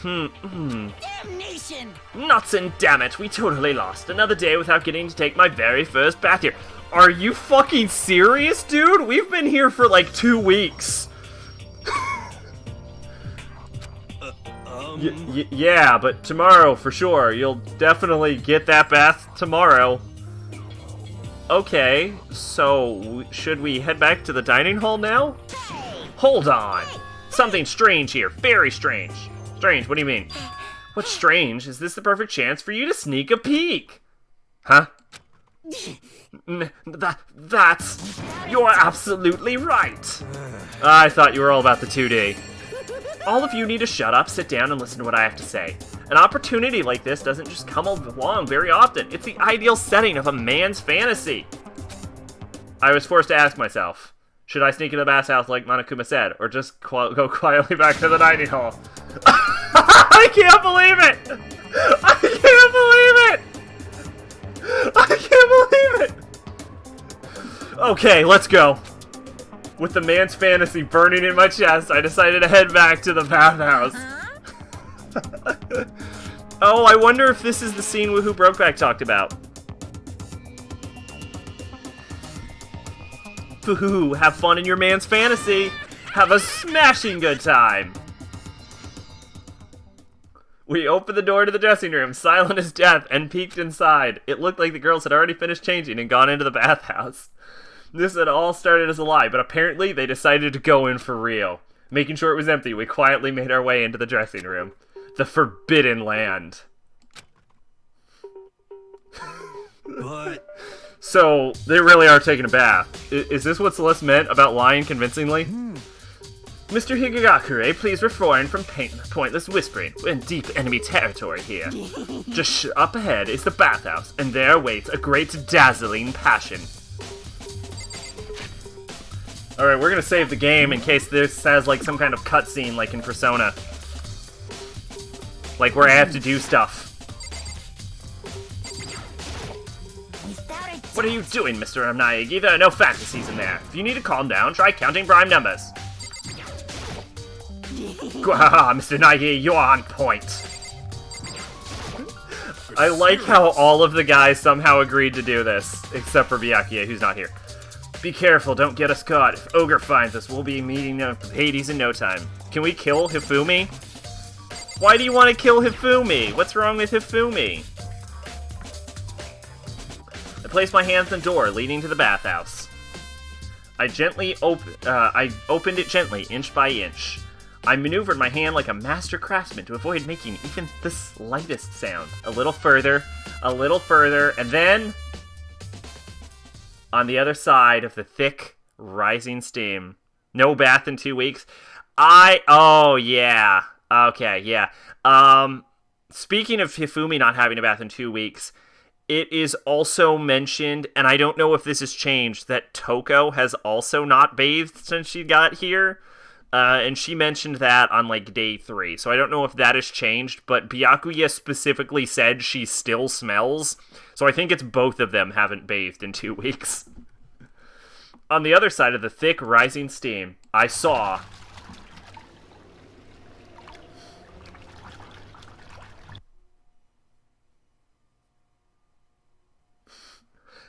Damnation! Nuts and damn it, we totally lost. Another day without getting to take my very first bath here. Are you fucking serious, dude? We've been here for like 2 weeks. Yeah, but tomorrow for sure. You'll definitely get that bath tomorrow. Okay, so should we head back to the dining hall now? Hold on. Something strange here. Very strange. Strange, what do you mean? What's strange? Is this the perfect chance for you to sneak a peek? Huh? That's... You're absolutely right. I thought you were all about the 2D. All of you need to shut up, sit down, and listen to what I have to say. An opportunity like this doesn't just come along very often. It's the ideal setting of a man's fantasy. I was forced to ask myself, should I sneak into the bathhouse like Monokuma said, or just go quietly back to the dining hall? I can't believe it! I can't believe it! I can't believe it! Okay, let's go. With the man's fantasy burning in my chest, I decided to head back to the bathhouse. Oh, I wonder if this is the scene Woohoo Brokeback talked about. Woohoo, have fun in your man's fantasy. Have a smashing good time. We opened the door to the dressing room, silent as death, and peeked inside. It looked like the girls had already finished changing and gone into the bathhouse. This had all started as a lie, but apparently they decided to go in for real. Making sure it was empty, we quietly made our way into the dressing room. The Forbidden Land. But So, they really are taking a bath. Is this what Celeste meant about lying convincingly? Mr. Higagakure, please refrain from pointless whispering. We're in deep enemy territory here. Just up ahead is the bathhouse, and there awaits a great dazzling passion. Alright, we're gonna save the game in case this has, like, some kind of cutscene, like in Persona. Like, where I have to do stuff. What are you doing, Mr. Amnayagi? There are no fantasies in there. If you need to calm down, try counting prime numbers. Gwahaha, Mr. Nagi, you're on point. I like how all of the guys somehow agreed to do this, except for Byakuya, who's not here. Be careful, don't get us caught. If Ogre finds us, we'll be meeting up with Hades in no time. Can we kill Hifumi? Why do you want to kill Hifumi? What's wrong with Hifumi? I placed my hands on the door leading to the bathhouse. I opened it gently, inch by inch. I maneuvered my hand like a master craftsman to avoid making even the slightest sound. A little further, and then... on the other side of the thick, rising steam. No bath in 2 weeks. Oh, yeah. Okay, yeah. Speaking of Hifumi not having a bath in 2 weeks, it is also mentioned, and I don't know if this has changed, that Toko has also not bathed since she got here. And she mentioned that on, like, day 3. So I don't know if that has changed, but Byakuya specifically said she still smells. So I think it's both of them haven't bathed in 2 weeks. On the other side of the thick, rising steam, I saw...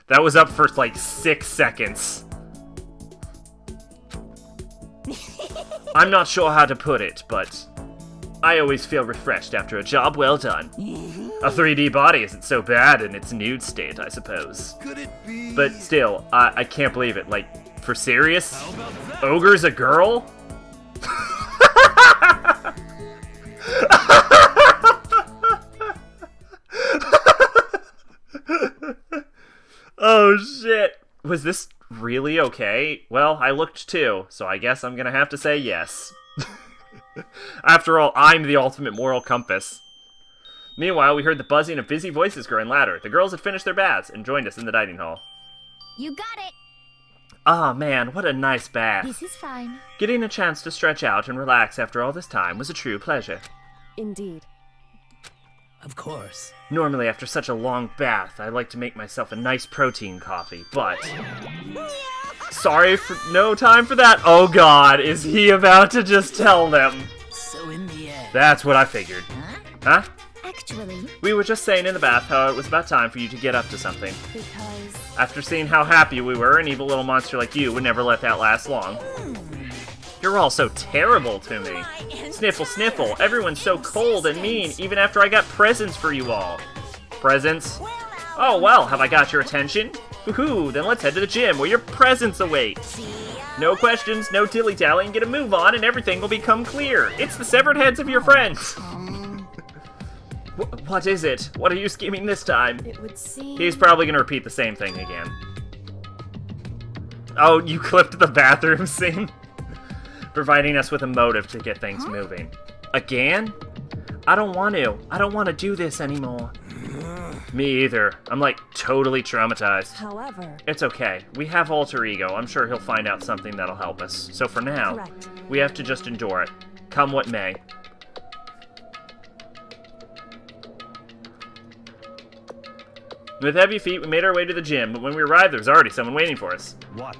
That was up for, like, 6 seconds. I'm not sure how to put it, but I always feel refreshed after a job well done. A 3D body isn't so bad in its nude state, I suppose. could it be? But still, I can't believe it. Like, for serious? Ogre's a girl? Oh shit. Was this really okay? Well, I looked too, so I guess I'm gonna have to say yes. After all, I'm the ultimate moral compass. Meanwhile, we heard the buzzing of busy voices growing louder. The girls had finished their baths and joined us in the dining hall. You got it! Ah, man, what a nice bath. This is fine. Getting a chance to stretch out and relax after all this time was a true pleasure. Indeed. Of course. Normally, after such a long bath, I like to make myself a nice protein coffee, but... Sorry, for no time for that. Oh god, is he about to just tell them? So in the end. That's what I figured. Huh? Actually, We were just saying in the bath how it was about time for you to get up to something. Because After seeing how happy we were, an evil little monster like you would never let that last long. You're all so terrible to me. Sniffle, sniffle. Everyone's so cold and mean, even after I got presents for you all. Presents? Oh, well, have I got your attention? Woohoo, then let's head to the gym where your presents await. No questions, no dilly-dallying, get a move on and everything will become clear. It's the severed heads of your friends. What is it? What are you scheming this time? it would seem... He's probably gonna repeat the same thing again. Oh, you clipped the bathroom scene? Providing us with a motive to get things moving. Again? I don't want to. I don't want to do this anymore. Me either. I'm like totally traumatized. However... It's okay. We have alter ego. I'm sure he'll find out something that'll help us. So for now, Correct. we have to just endure it. Come what may. With heavy feet, we made our way to the gym, but when we arrived, there was already someone waiting for us. What?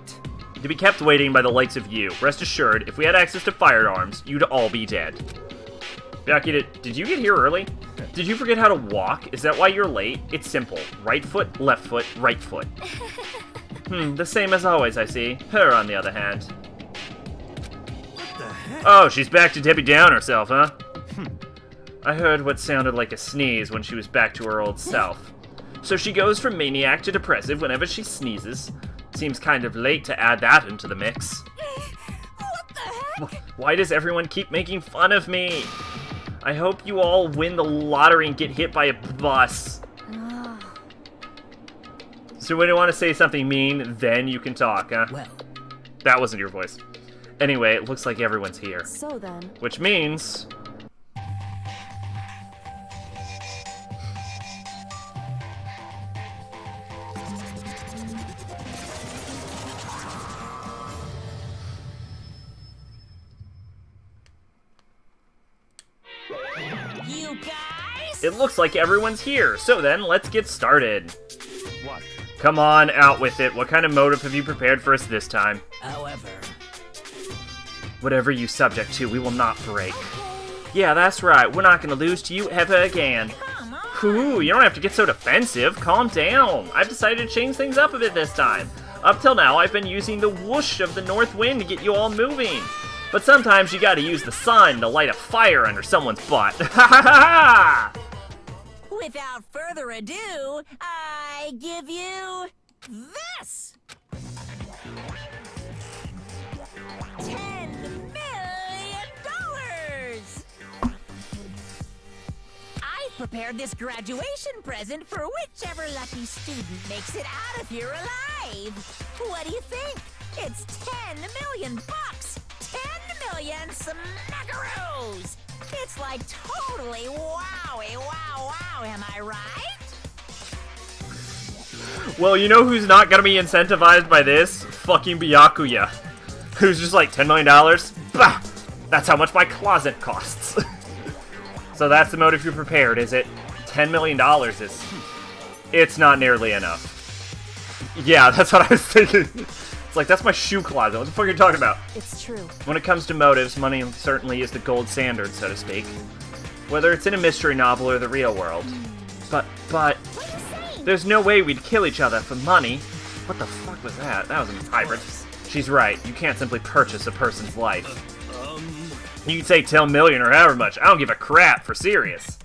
to be kept waiting by the likes of you. Rest assured, if we had access to firearms, you'd all be dead. Byakuya, did you get here early? Did you forget how to walk? Is that why you're late? It's simple. Right foot, left foot, right foot. The same as always, I see. Her, on the other hand. What the heck? Oh, she's back to Debbie Down herself, huh? I heard what sounded like a sneeze when she was back to her old self. So she goes from maniac to depressive whenever she sneezes. Seems kind of late to add that into the mix. What the heck? Why does everyone keep making fun of me? I hope you all win the lottery and get hit by a bus. So when you want to say something mean, then you can talk, huh? Well, That wasn't your voice. Anyway, it looks like everyone's here. So then, Which means... You guys? it looks like everyone's here. So then, let's get started. What? Come on, out with it. What kind of motive have you prepared for us this time? however, Whatever you subject to, we will not break. Yeah, that's right. We're not gonna lose to you ever again. Come on. Ooh, you don't have to get so defensive. Calm down. I've decided to change things up a bit this time. Up till now, I've been using the whoosh of the north wind to get you all moving. But sometimes you gotta use the sun to light a fire under someone's butt. Ha ha ha ha! Without further ado, I give you this. $10 million. I've prepared this graduation present for whichever lucky student makes it out of here alive. What do you think? It's $10 million. 10 million smackaroos! It's like totally wowie, wow, am I right? Well, you know who's not gonna be incentivized by this? Fucking Byakuya. Who's just like, $10 million? Bah! That's how much my closet costs. So that's the motive you prepared, is it? $10 million is... It's not nearly enough. Yeah, that's what I was thinking. It's like, that's my shoe closet. What the fuck are you talking about? it's true. When it comes to motives, money certainly is the gold standard, so to speak. Whether it's in a mystery novel or the real world. But, What are you saying? there's no way we'd kill each other for money. What the fuck was that? That was a hybrid. She's right. You can't simply purchase a person's life. You can say 10 million or however much. I don't give a crap, for serious.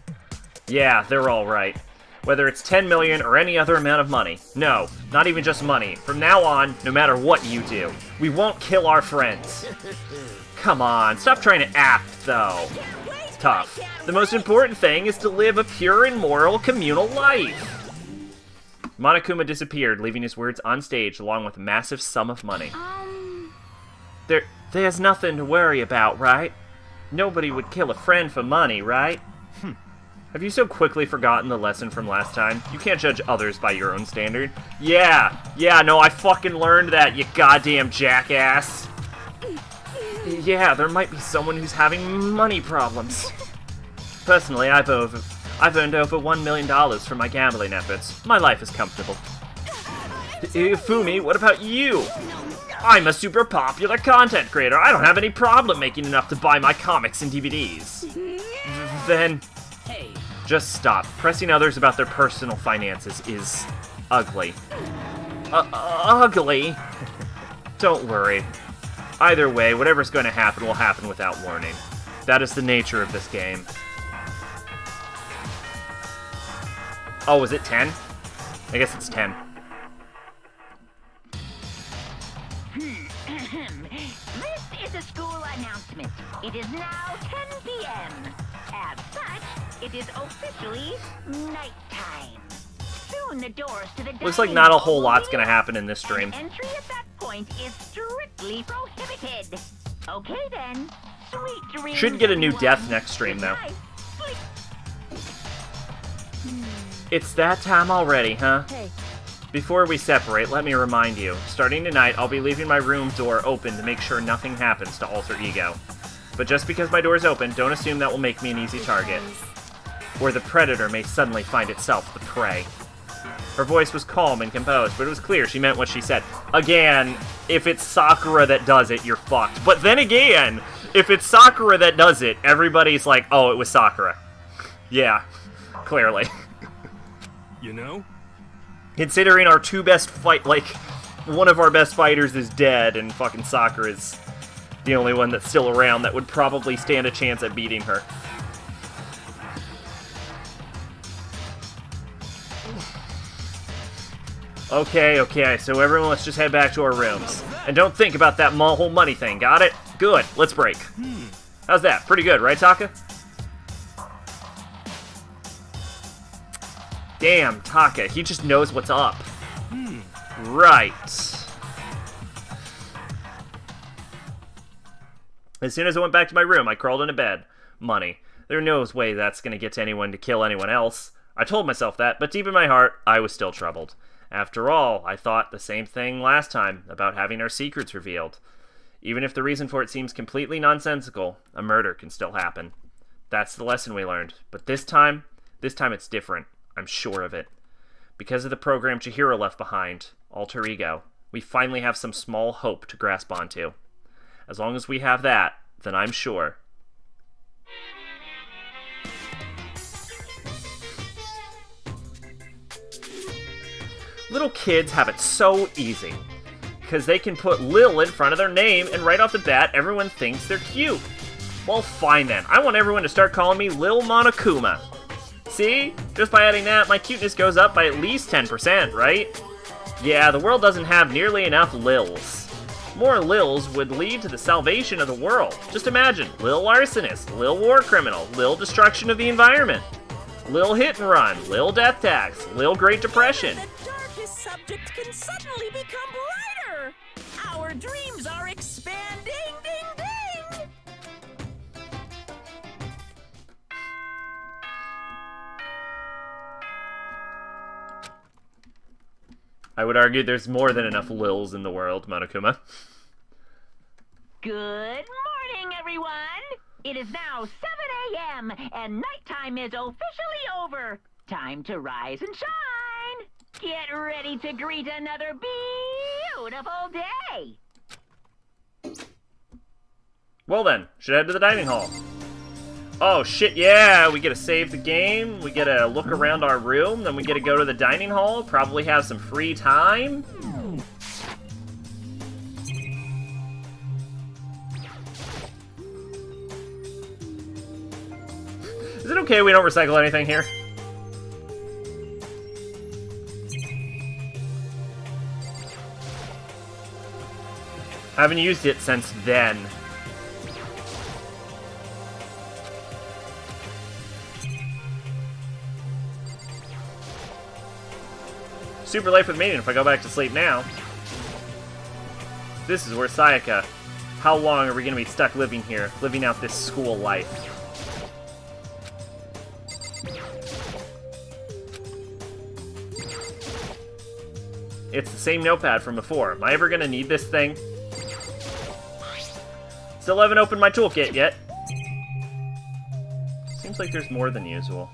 Yeah, they're all right. Whether it's 10 million or any other amount of money. No, not even just money. From now on, no matter what you do, we won't kill our friends. Come on, stop trying to act, though. It's tough. The most important thing is to live a pure and moral communal life. Monokuma disappeared, leaving his words on stage along with a massive sum of money. There's nothing to worry about, right? Nobody would kill a friend for money, right? Have you so quickly forgotten the lesson from last time? You can't judge others by your own standard. Yeah, no, I fucking learned that, you goddamn jackass. Yeah, there might be someone who's having money problems. Personally, I've earned over $1 million from my gambling efforts. My life is comfortable. Fumi, what about you? I'm a super popular content creator. I don't have any problem making enough to buy my comics and DVDs. Then... hey, just stop. Pressing others about their personal finances is ugly. Ugly? Don't worry. Either way, whatever's going to happen will happen without warning. That is the nature of this game. Oh, is it 10? I guess it's 10. This is a school announcement. It is now 10 p.m. As such, it is officially nighttime. Soon the doors to the Looks like dining not a hall whole will lot's be gonna happen in this stream. Entry at that point is strictly prohibited. Okay then. Sweet dreams. Should get a new death everyone. next stream, Good though. night. Sleep. It's that time already, huh? Hey, Before we separate, let me remind you. Starting tonight, I'll be leaving my room door open to make sure nothing happens to Alter Ego. But just because my door is open, don't assume that will make me an easy target. Or the predator may suddenly find itself the prey. Her voice was calm and composed, but it was clear she meant what she said. Again, if it's Sakura that does it, you're fucked. But then again, if it's Sakura that does it, everybody's like, oh, it was Sakura. Yeah, clearly. You know? Considering our two best fight, like, one of our best fighters is dead, and fucking Sakura's the only one that's still around that would probably stand a chance at beating her. Okay, so everyone, let's just head back to our rooms. And don't think about that whole money thing, got it? Good, let's break. How's that? Pretty good, right, Taka? Damn, Taka, he just knows what's up. Right. As soon as I went back to my room, I crawled into bed. Money. There's no way that's gonna get to anyone to kill anyone else. I told myself that, but deep in my heart, I was still troubled. After all, I thought the same thing last time about having our secrets revealed. Even if the reason for it seems completely nonsensical, a murder can still happen. That's the lesson we learned. But this time it's different. I'm sure of it. Because of the program Chihiro left behind, Alter Ego, we finally have some small hope to grasp onto. As long as we have that, then I'm sure. Little kids have it so easy. Because they can put Lil in front of their name, and right off the bat, everyone thinks they're cute. Well, fine then. I want everyone to start calling me Lil Monokuma. See? Just by adding that, my cuteness goes up by at least 10%, right? Yeah, the world doesn't have nearly enough Lils. More Lils would lead to the salvation of the world. Just imagine, Lil Arsonist, Lil War Criminal, Lil Destruction of the Environment, Lil Hit and Run, Lil Death Tax, Lil Great Depression. The darkest subject can suddenly become brighter. Our dreams are expanding, ding, ding. I would argue there's more than enough Lils in the world, Monokuma. Good morning, everyone! It is now 7 a.m., and nighttime is officially over. Time to rise and shine! Get ready to greet another beautiful day! Well then, should head to the dining hall. Oh shit, yeah, we get to save the game, we get to look around our room, then we get to go to the dining hall, probably have some free time. Is it okay we don't recycle anything here? Haven't used it since then. Super late for the meeting if I go back to sleep now. This is where Sayaka. How long are we going to be stuck living here, living out this school life? It's the same notepad from before. Am I ever going to need this thing? Still haven't opened my toolkit yet. Seems like there's more than usual.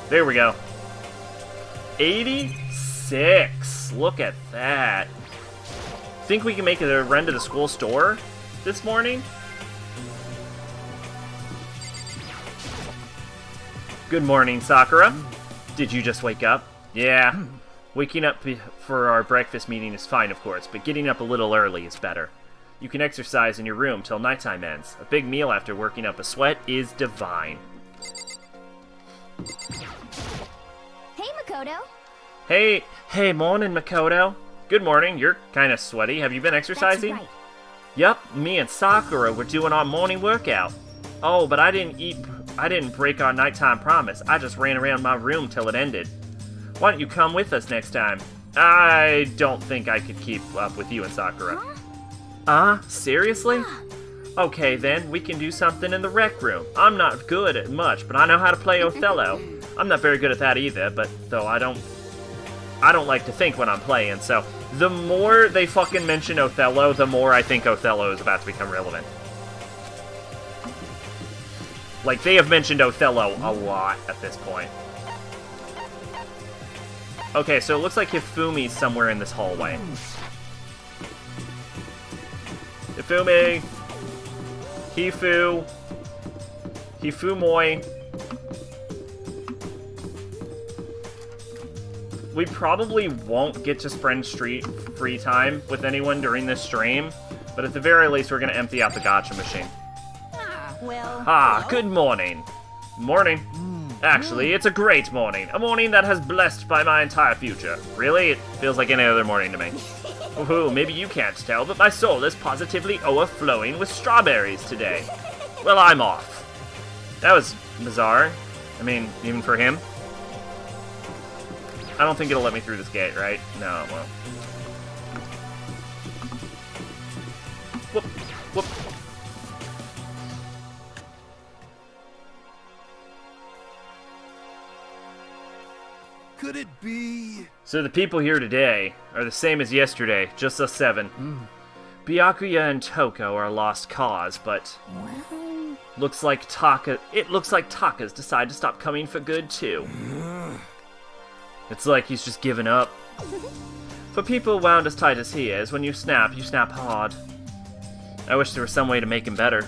There we go. 86. Look at that. Think we can make a run to the school store this morning? Good morning, Sakura. Did you just wake up? Yeah. Waking up for our breakfast meeting is fine, of course, but getting up a little early is better. You can exercise in your room till nighttime ends. A big meal after working up a sweat is divine. Hey, Makoto. Hey, morning, Makoto. Good morning. You're kind of sweaty. Have you been exercising? That's right. Yup, me and Sakura were doing our morning workout. Oh, but I didn't break our nighttime promise. I just ran around my room till it ended. Why don't you come with us next time? I don't think I could keep up with you and Sakura. Seriously? Okay, then, we can do something in the rec room. I'm not good at much, but I know how to play Othello. I'm not very good at that either, but though I don't like to think when I'm playing, so The more they fucking mention Othello, the more I think Othello is about to become relevant. Like, they have mentioned Othello a lot at this point. Okay, so it looks like Hifumi's somewhere in this hallway. Hifumi! Hifumoi. We probably won't get to spend free time with anyone during this stream, but at the very least, we're going to empty out the gacha machine. Well, Ah, hello? good morning. Morning. Actually, it's a great morning. A morning that has blessed by my entire future. Really? It feels like any other morning to me. Ooh, maybe you can't tell, but my soul is positively overflowing with strawberries today. Well, I'm off. That was bizarre. I mean, even for him. I don't think it'll let me through this gate, right? No, well. Whoop, whoop. Could it be? So the people here today are the same as yesterday, just us 7. Byakuya and Toko are a lost cause, but Well, looks like Taka's decided to stop coming for good too. It's like he's just given up. For people wound as tight as he is, when you snap hard. I wish there was some way to make him better.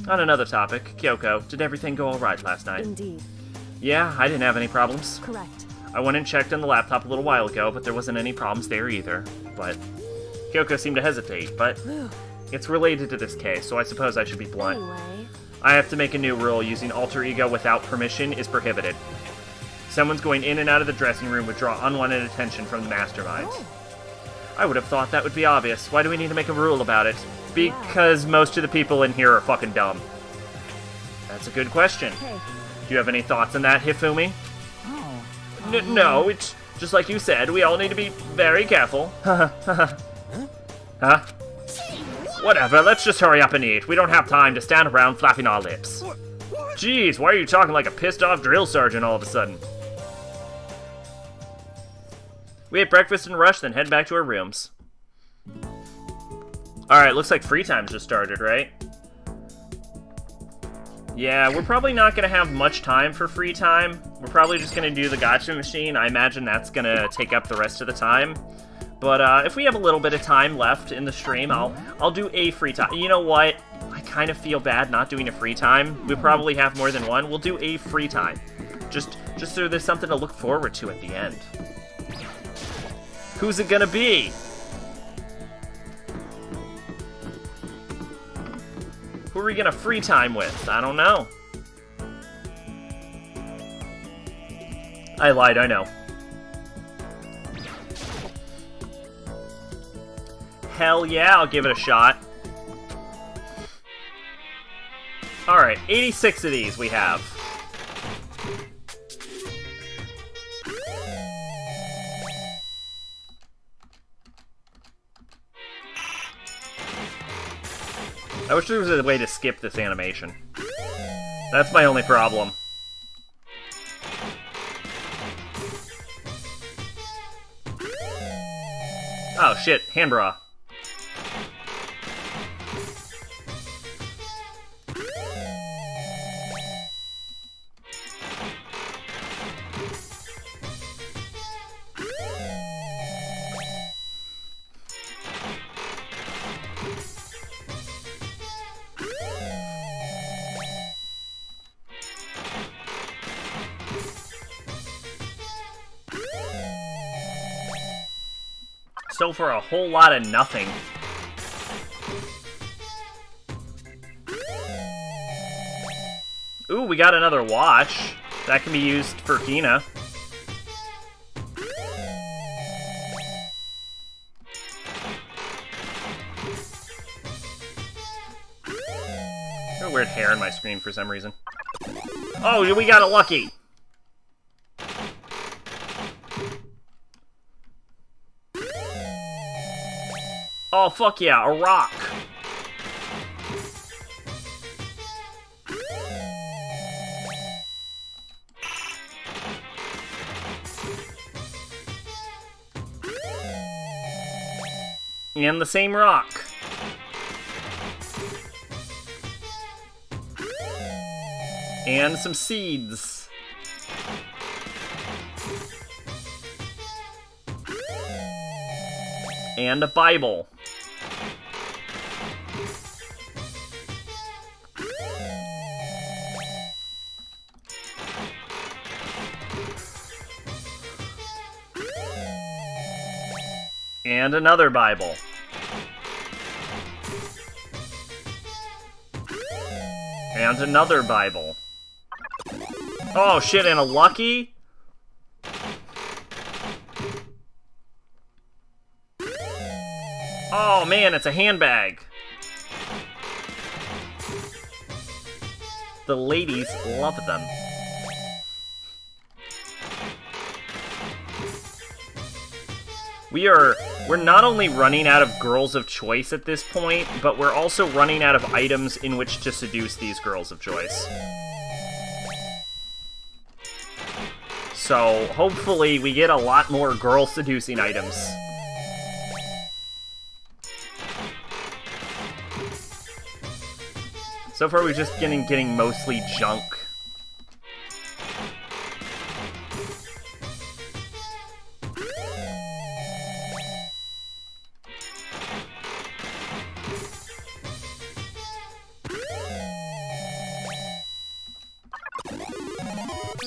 On another topic, Kyoko, did everything go alright last night? Indeed. Yeah, I didn't have any problems. Correct. I went and checked on the laptop a little while ago, but there wasn't any problems there either. But Kyoko seemed to hesitate, but it's related to this case, so I suppose I should be blunt. Anyway, I have to make a new rule. Using alter ego without permission is prohibited. Someone's going in and out of the dressing room would draw unwanted attention from the mastermind. I would have thought that would be obvious. Why do we need to make a rule about it? Because most of the people in here are fucking dumb. That's a good question. hey, Do you have any thoughts on that, Hifumi? Oh. No, it's just like you said. We all need to be very careful. Huh? Whatever, let's just hurry up and eat. We don't have time to stand around flapping our lips. Jeez, why are you talking like a pissed-off drill sergeant all of a sudden? We ate breakfast and rushed, then head back to our rooms. Alright, looks like free time's just started, right? Yeah, we're probably not going to have much time for free time. We're probably just going to do the gacha machine. I imagine that's going to take up the rest of the time. But if we have a little bit of time left in the stream, I'll do a free time. You know what? I kind of feel bad not doing a free time. We probably have more than one. We'll do a free time. Just so there's something to look forward to at the end. Who's it gonna be? Who are we gonna free time with? I don't know. I lied, I know. Hell yeah, I'll give it a shot. Alright, 86 of these we have. I wish there was a way to skip this animation. That's my only problem. Oh shit, hand bra. So for a whole lot of nothing. Ooh, we got another watch. That can be used for Hina. Got weird hair on my screen for some reason. Oh, we got it lucky! Oh, fuck yeah, a rock. And the same rock. And some seeds. And a Bible. And another Bible. And another Bible. Oh shit, and a lucky? Oh man, it's a handbag. The ladies love them. We're not only running out of girls of choice at this point, but we're also running out of items in which to seduce these girls of choice. So, hopefully we get a lot more girl-seducing items. So far we've just been getting mostly junk.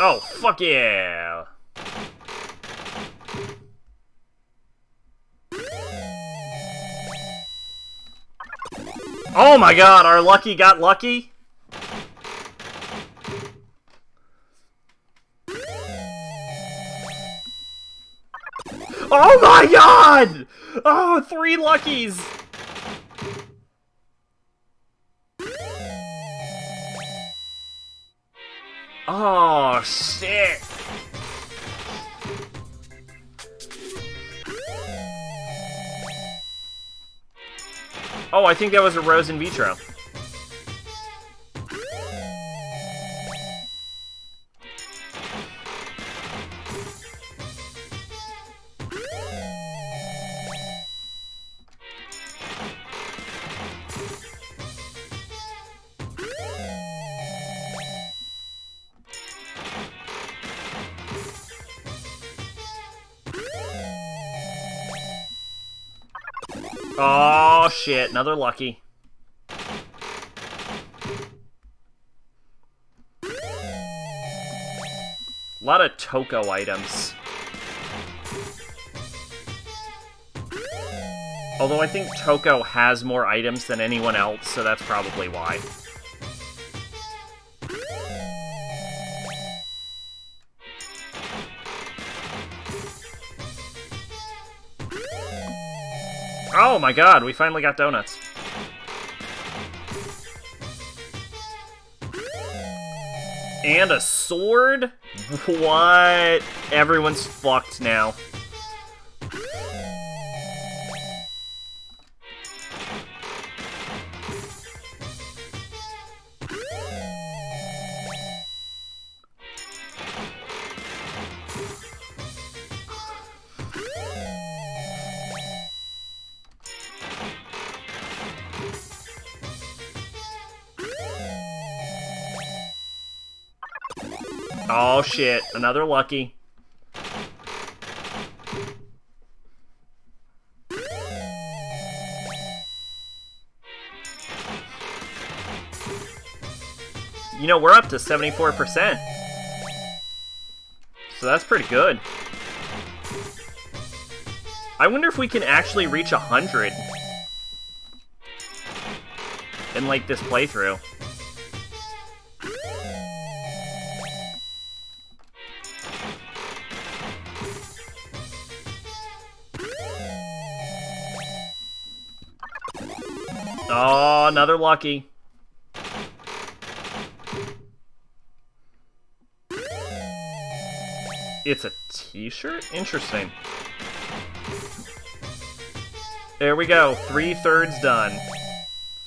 Oh, fuck yeah! Oh my god, our lucky got lucky? Oh my god! Oh, 3 luckies! Oh, shit! Oh, I think that was a rose in vitro. Oh, shit. Another lucky. A lot of Toko items. Although I think Toko has more items than anyone else, so that's probably why. Oh my god, we finally got donuts. And a sword? What? Everyone's fucked now. Oh shit, another lucky. You know, we're up to 74%. So that's pretty good. I wonder if we can actually reach 100 in, like, this playthrough. Oh, another lucky. It's a t-shirt? Interesting. There we go. 3/3 done.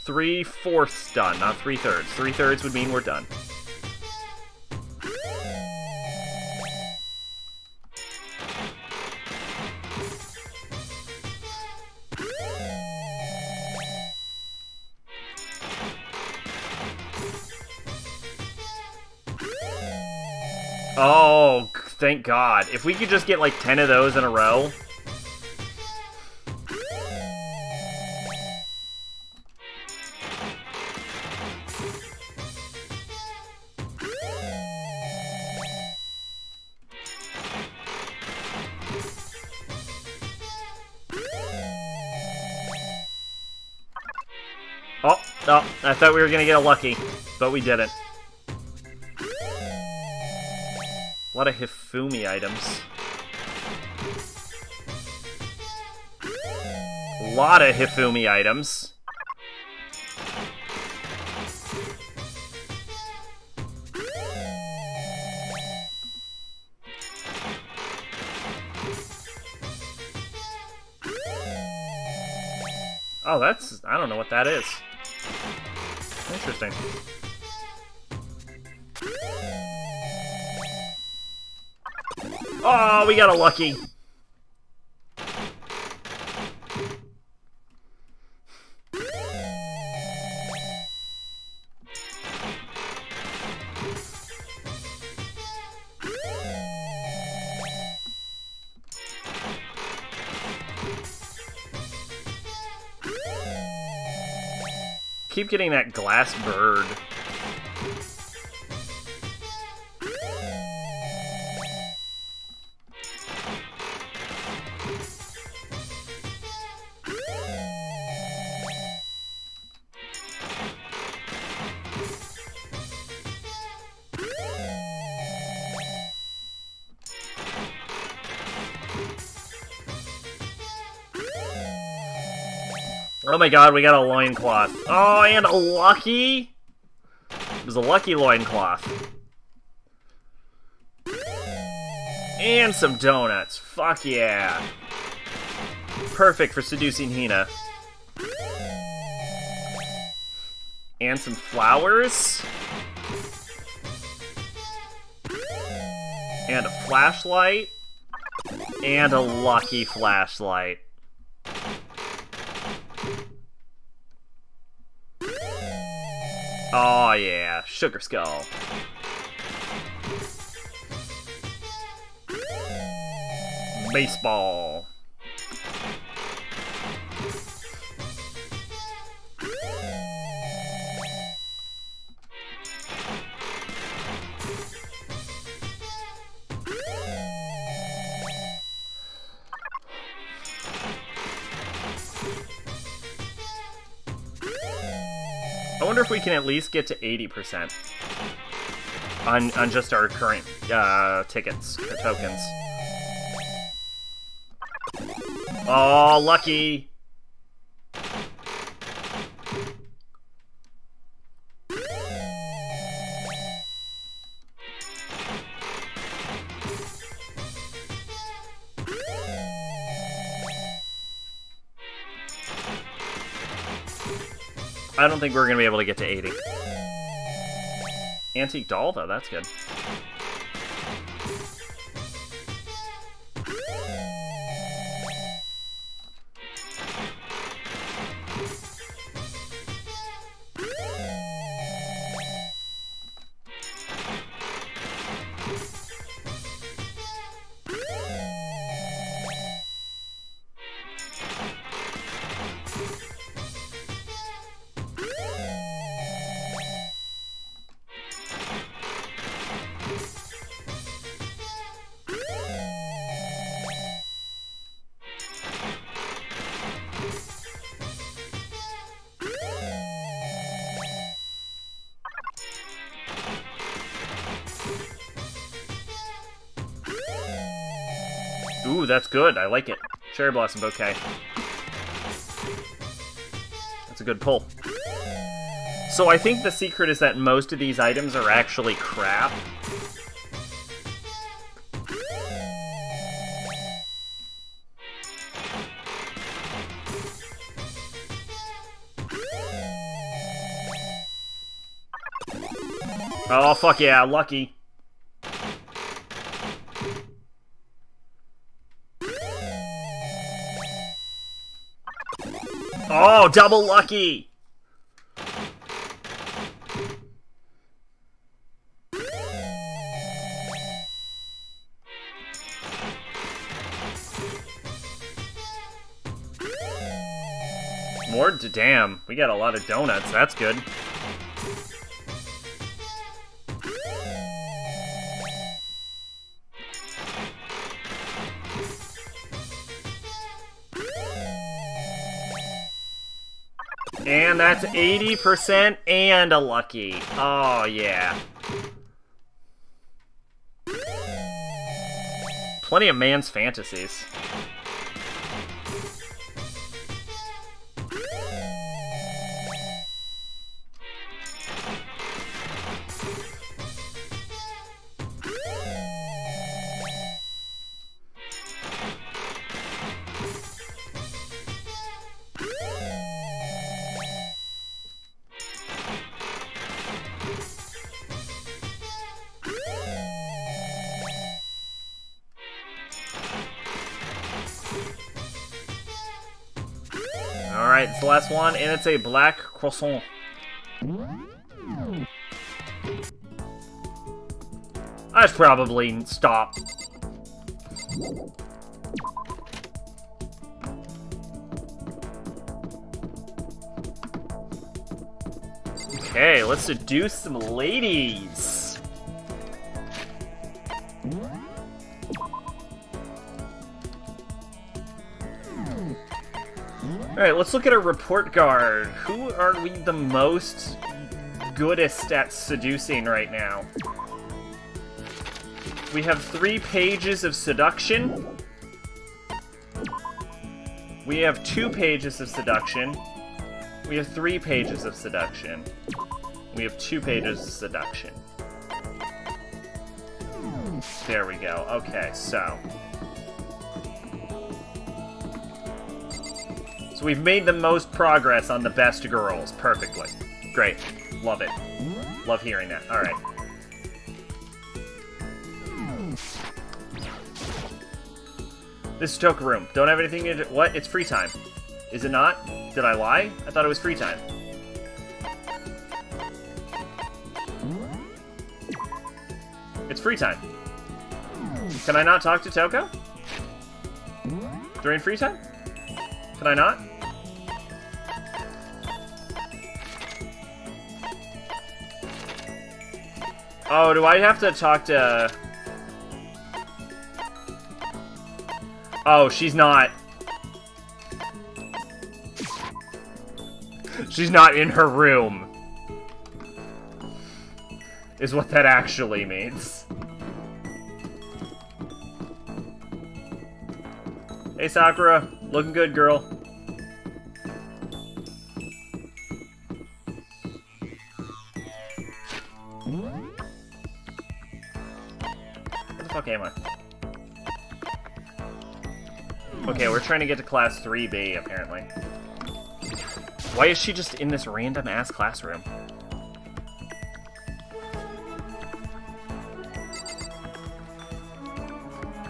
3/4 done, not 3/3. 3/3 would mean we're done. Oh, thank God. If we could just get like 10 of those in a row. Oh, I thought we were gonna get a lucky, but we didn't. A lot of Hifumi items. A lot of Hifumi items. Oh, that's... I don't know what that is. Interesting. Oh, we got a lucky. Keep getting that glass bird. Oh my God, we got a loincloth. Oh, and a lucky? It was a lucky loincloth. And some donuts. Fuck yeah. Perfect for seducing Hina. And some flowers. And a flashlight. And a lucky flashlight. Oh yeah, Sugar Skull. Baseball. I wonder if we can at least get to 80% on just our current tickets, tokens. Oh, lucky! I don't think we're going to be able to get to 80. Antique doll, though, that's good. Ooh, that's good. I like it. Cherry Blossom Bouquet. That's a good pull. So I think the secret is that most of these items are actually crap. Oh, fuck yeah, lucky. Oh, double lucky! More? Damn, we got a lot of donuts. That's good. And that's 80% and a lucky. Oh, yeah. Plenty of man's fantasies. Alright, it's the last one, and it's a black croissant. I should probably stop. Okay, let's seduce some ladies. Alright, let's look at our report card. Who are we the most goodest at seducing right now? We have 3 pages of seduction. We have 2 pages of seduction. We have 3 pages of seduction. We have 2 pages of seduction. There we go. Okay, so we've made the most progress on the best girls. Perfectly. Great. Love it. Love hearing that. Alright. This is Toka room. Don't have anything to do. What? It's free time. Is it not? Did I lie? I thought it was free time. It's free time. Can I not talk to Toko? During free time? Can I not? Oh, do I have to talk to... Oh, she's not... She's not in her room. Is what that actually means. Hey, Sakura. Looking good, girl. Where the fuck am I? Okay, we're trying to get to class 3B, apparently. Why is she just in this random-ass classroom?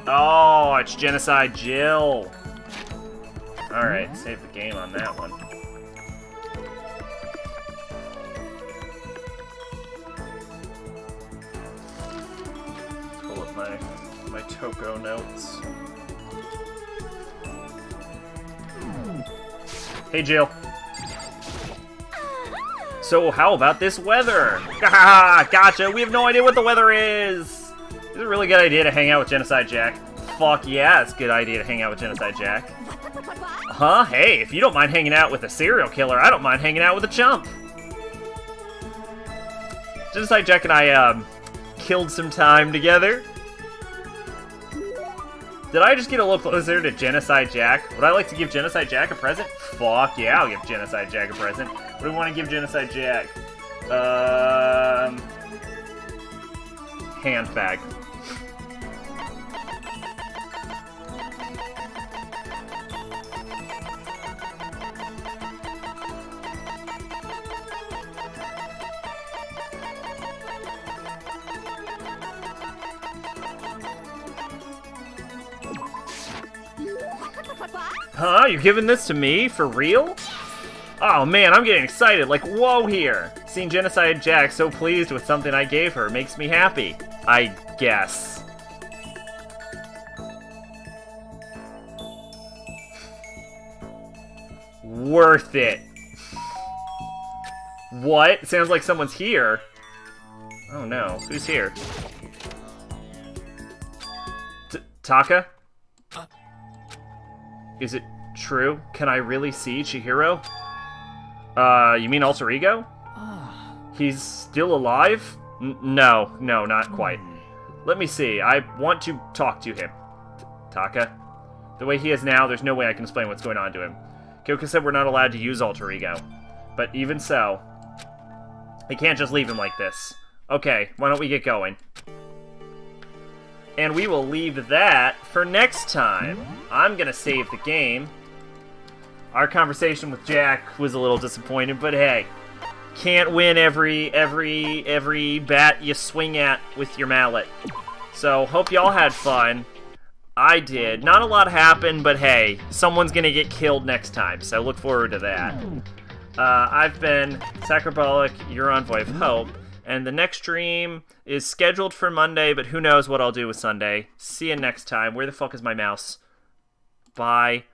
Oh, it's Genocide Jill. Alright, save the game on that one. Pull up my Toko notes. Hey, Jill. So, how about this weather? Haha, gotcha! We have no idea what the weather is! Is it a really good idea to hang out with Genocide Jack? Fuck yeah, it's a good idea to hang out with Genocide Jack. Huh? Hey, if you don't mind hanging out with a serial killer, I don't mind hanging out with a chump. Genocide Jack and I, killed some time together. Did I just get a little closer to Genocide Jack? Would I like to give Genocide Jack a present? Fuck yeah, I'll give Genocide Jack a present. What do we want to give Genocide Jack? Handbag. Huh? You're giving this to me? For real? Oh man, I'm getting excited, like whoa here! Seeing Genocide Jack so pleased with something I gave her makes me happy. I guess. Worth it. What? Sounds like someone's here. Oh no, who's here? Taka? Is it true? Can I really see Chihiro? You mean Alter Ego? He's still alive? No, not quite. Let me see, I want to talk to him. Taka? The way he is now, there's no way I can explain what's going on to him. Kyoka said we're not allowed to use Alter Ego. But even so, I can't just leave him like this. Okay, why don't we get going? And we will leave that for next time. I'm gonna save the game. Our conversation with Jack was a little disappointing, but hey, can't win every bat you swing at with your mallet. So, hope y'all had fun. I did. Not a lot happened, but hey, someone's gonna get killed next time, so look forward to that. I've been Sacrobolic, your Envoy of Hope, and the next stream is scheduled for Monday, but who knows what I'll do with Sunday. See you next time. Where the fuck is my mouse? Bye.